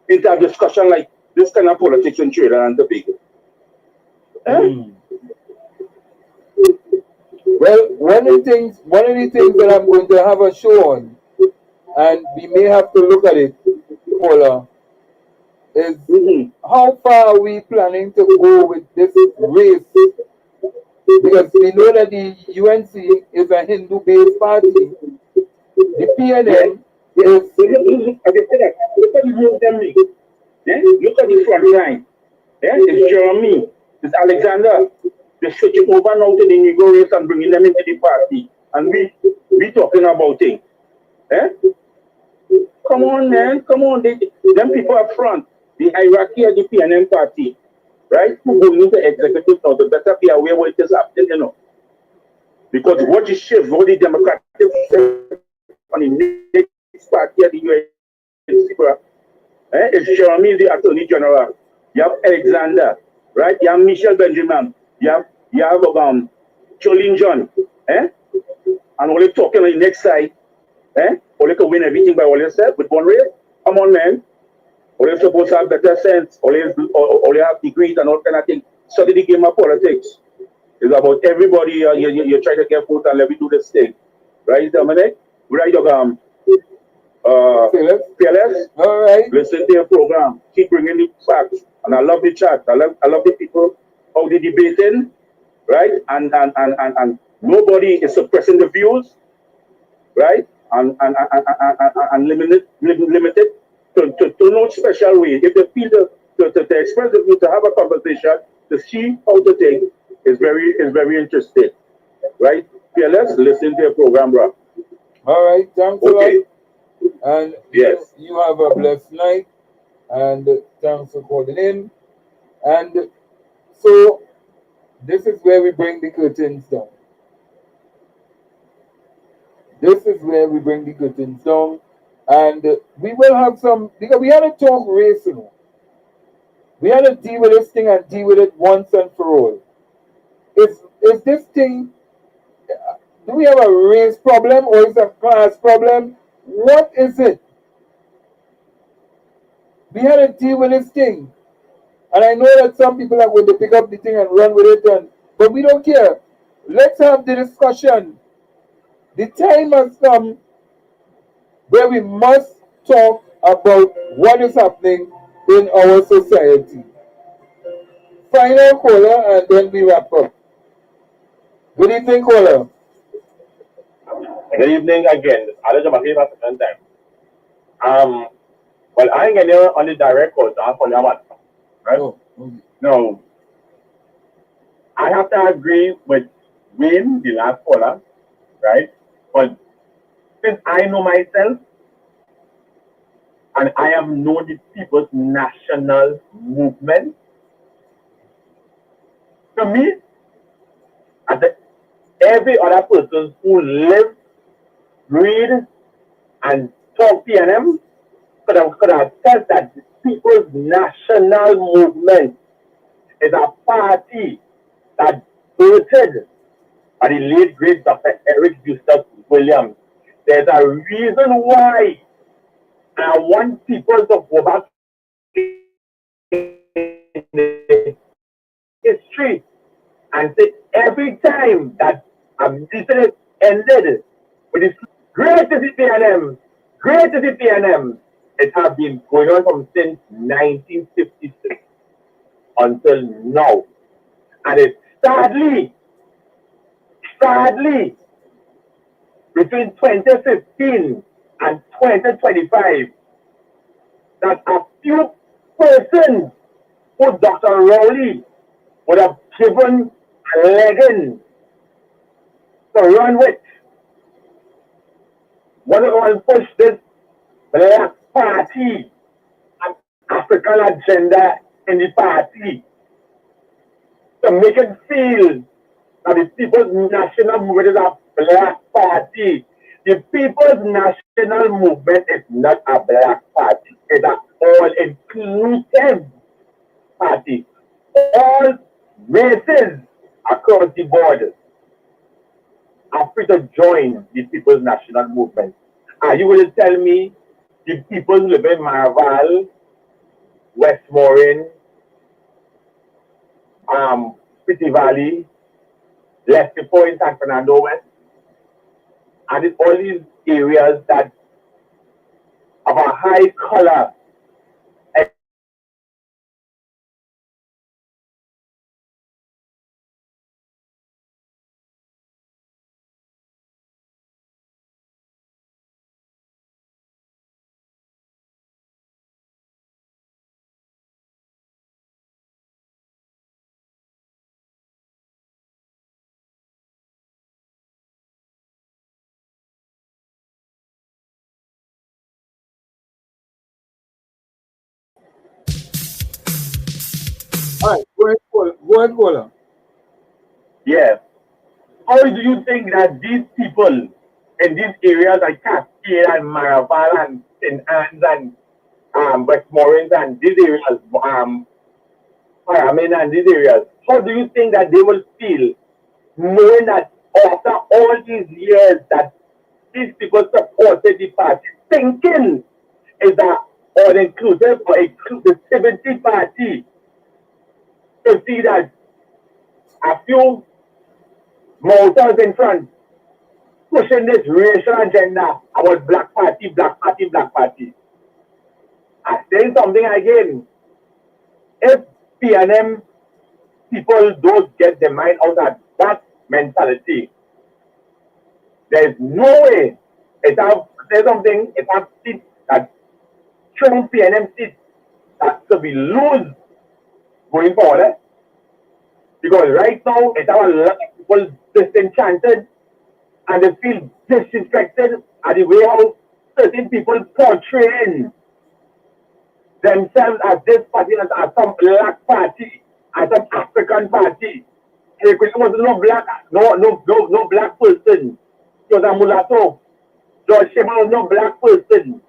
into a discussion like this kind of politics in Trinidad and Tobago. Well, one of the things that I'm going to have a show on, and we may have to look at it, Paula, is how far are we planning to go with this race? Because we know that the UNC is a Hindu-based party. The PNM is... Look at the front line. It's Jeremy, it's Alexander. They're switching over now to the Negro race and bringing them into the party. And we talking about it. Come on, man. Come on. Them people up front, the hierarchy of the PNM party, right? Who going into executive now, they better be aware what is happening, you know. Because what you shift, what the Democratic on the next party of the UNC, it's Jeremy, the Attorney General. You have Alexander, right? You have Michelle Benjamin. You have Jolene John, and only talking on the next side, only can win everything by all yourself with one race. Come on, man. Only supposed to have better sense. Only have degrees and all kind of things. Study the game of politics. It's about everybody. You try to get vote and let me do this thing, right, Dominic? Right, fearless. All right. Listen to your program. Keep bringing the facts. And I love the chat. I love the people how they debating, right? And nobody is suppressing the views, right? And limited to no special way. If they feel to express the view, to have a conversation, to see how to think is very interesting, right? Fearless, listen to your program, bro. All right, thanks a lot. And yes, you have a blessed night, and thanks for calling in. And so this is where we bring the curtains down. This is where we bring the curtains down, and we will have some, because we had to talk race, you know. We had to deal with this thing and deal with it once and for all. Is this thing, do we have a race problem or is it a class problem? What is it? We had to deal with this thing. And I know that some people are going to pick up the thing and run with it, but we don't care. Let's have the discussion. The time has come where we must talk about what is happening in our society. Final caller, and then we wrap up. Good evening, caller. Good evening again. I'll just my favorite second time. Well, I ain't getting on the direct call, so I'm calling one. Right? Oh, okay. No. I have to agree with Wayne, the last caller, right? But since I know myself, and I have known the people's national movement, to me, as every other person who lives, read, and talk PNM could have said that the people's national movement is a party that voted by the late great Dr. Eric Eustace Williams. There's a reason why I want people to go back in the history and say every time that a meeting ended with this great is the PNM, great is the PNM, It has been going on from since 1956 until now. And it's sadly, between 2015 and 2025, that a few persons who Dr. Rowley would have given a legging to run with, want to push this Black Party and African agenda in the party to make it feel that the People's National Movement is a Black Party. The People's National Movement is not a Black Party. It's an all-inclusive party. All races across the board are free to join the People's National Movement. Are you going to tell me the people who live in Maraval, Westmoreland, Pretty Valley, Lefty Point, San Fernando West, and it's all these areas that have a high color All right, go ahead, Bola. Yes. How do you think that these people in these areas like Cascade and Maraval and St. Anne's and Westmoreland and these areas, Paramin and these areas, how do you think that they will feel knowing that after all these years that these people supported the party, thinking is an all-inclusive or inclusivity party, to see that a few motors in front pushing this racial agenda about Black Party, Black Party, Black Party. I'm saying something again. If PNM people don't get their mind out of that mentality, there's no way it have say something, it have seats that strong PNM seats that to be lose going forward. Because right now it have a lot of people disenchanted and they feel disrespected at the way how certain people portraying themselves as this party, as some Black Party, as some African party. There was no black person. It was a mulatto. George Shema was no black person.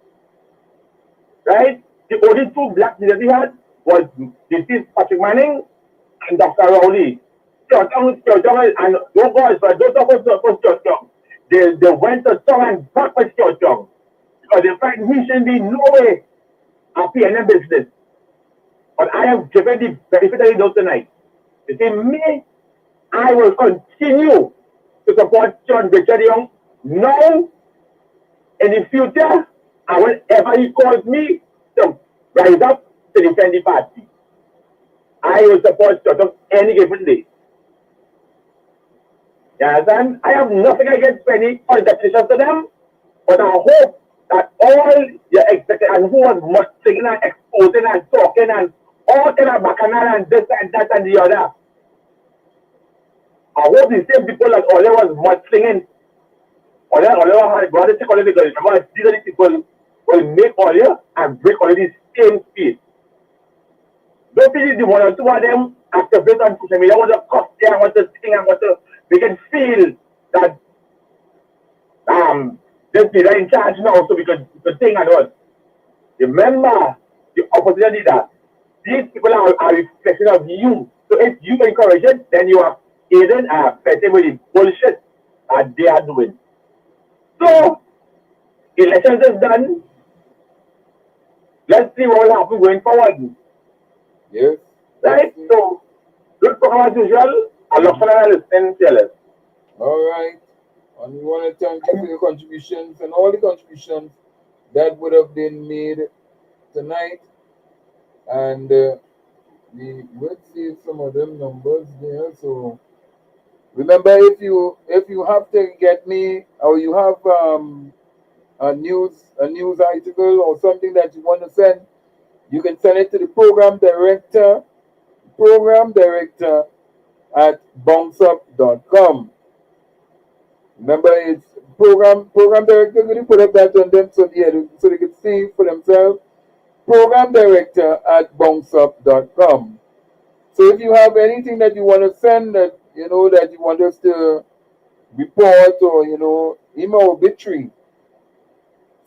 Right? The only two black leaders he had was Patrick Manning and Dr. Rowley. And no boys, but don't talk about Church. They went to song and back with Church. Because they find he shouldn't be no way a PNM business. But I have given the benefit of the doubt tonight. You see, me, I will continue to support John Richard Young now, in the future, and whenever he calls me to rise up to defend the party. I will support John any given day. You understand? I have nothing against any contestations to them, but I hope that all your expected and who was mustering and exposing and talking and all kind of bacchanal and this and that and the other. I hope the same people that all was mustering, all had got to take all the girls. Remember, these are the people will make all you and break all the same speed. Don't be the one or two of them activate on social media. I want to cut there, I want to sing, I want to make it feel that this leader in charge now, so we could sing and all. Remember, the opposition leader, these people are a reflection of you. So if you encourage it, then you are aiding and fighting with the bullshit that they are doing. So, elections is done. Let's see what will happen going forward. Yes. Right? So, good program as usual. I love for listening to you. All right. And we want to thank you for your contributions and all the contributions that would have been made tonight, and let's see some of them numbers there. So remember, if you have to get me, or you have a news article or something that you want to send, you can send it to the program director at bounceup.com. Remember, it's program director. Going to put up that on them so they can see for themselves. Program director at bounceup.com. So if you have anything that you want to send, that you want us to report, or email obituary,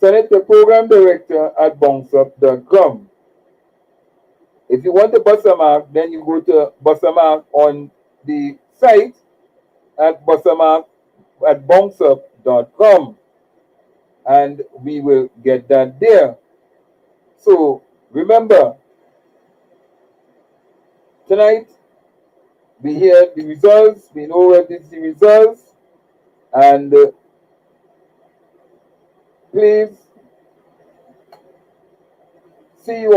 send it to program director at bounceup.com. If you want to bust a mark, then you go to bust a mark on the site at bounceup.com, and we will get that there. So remember, tonight we hear the results, we know what is the results, and please see you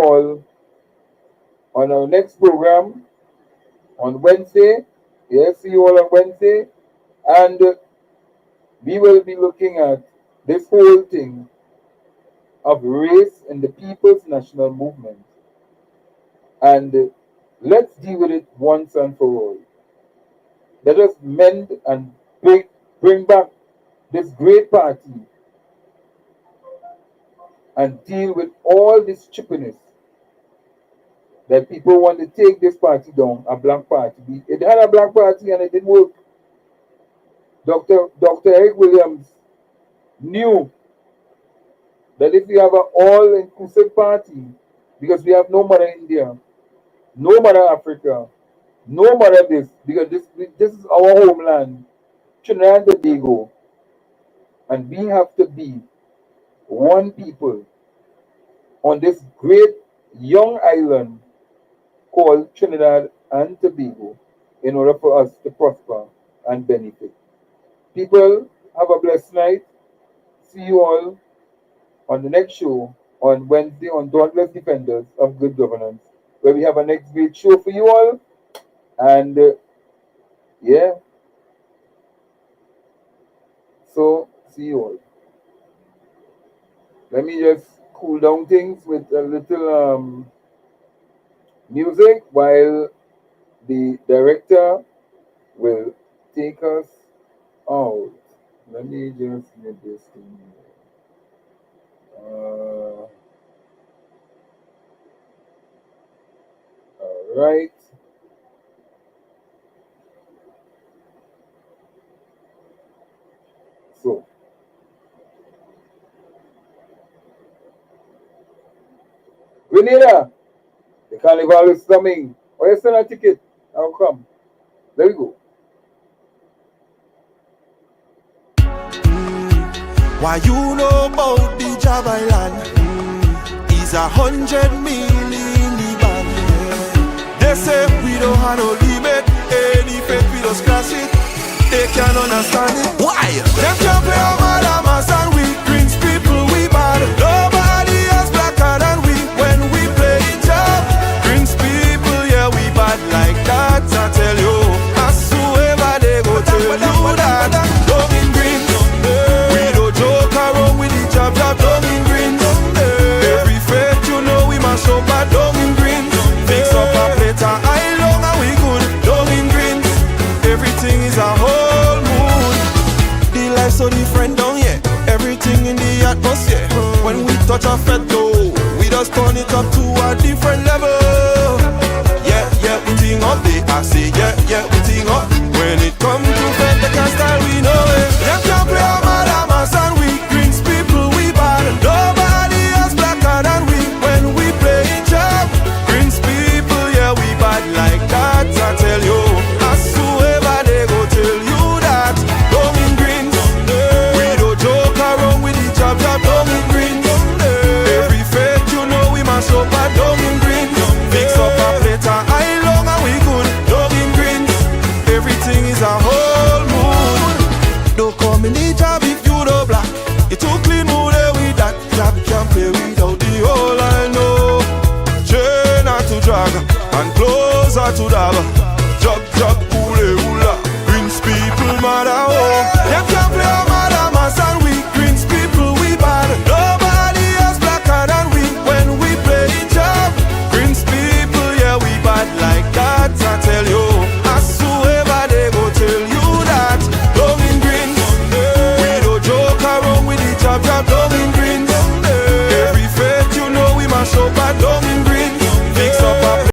all on our next program on Wednesday. Yes, see you all on Wednesday, and we will be looking at this whole thing of race in the People's National Movement, and let's deal with it once and for all. Let us mend and bring back this great party and deal with all this chippiness that people want to take this party down, a black party. It had a black party and it didn't work. Dr. Eric Williams knew that if you have an all-inclusive party, because we have no mother India, no mother Africa, no mother this, because this is our homeland, Trinidad and Tobago, and we have to be one people on this great young island called Trinidad and Tobago in order for us to prosper and benefit. People, have a blessed night. See you all on the next show on Wednesday on Dauntless Defenders of Good Governance, where we have a next great show for you all. And so see you all. Let me just cool down things with a little music while the director will take us out. Let me just get this thing. All right. So, Grenada, the carnival is coming. Or you sell a ticket? I'll come. There we go. Why you know about the Job Island? Is 100 million the band. They say we don't have no limit. Any faith we just class it. They can't understand it. Why? Them can't play our madamas and we Greens people we bad. Nobody else blacker than we when we play job. Greens people, yeah, we bad like that. I tell you, I swear they go tell you that. Don't in Greens. Job down in Greens. Every faith you know we must show bad down in Greens. Fix up a plate and I long and we good down in Greens. Everything is a whole mood. The life so different down here. Everything in the atmosphere. When we touch a fed though, we just turn it up to a different level. Yeah, we ting up the I say yeah, we ting up. When it comes to fed the style we know it. Them can't play our madamas and we Greens people. Nobody else blacker than we when we play job. Greens people, yeah, we bad like that. I tell you, I swear they go tell you that. Down in Greens, we don't joke around with the job down in Greens. Every faith you know we must show bad down in Greens. and closer to Dago.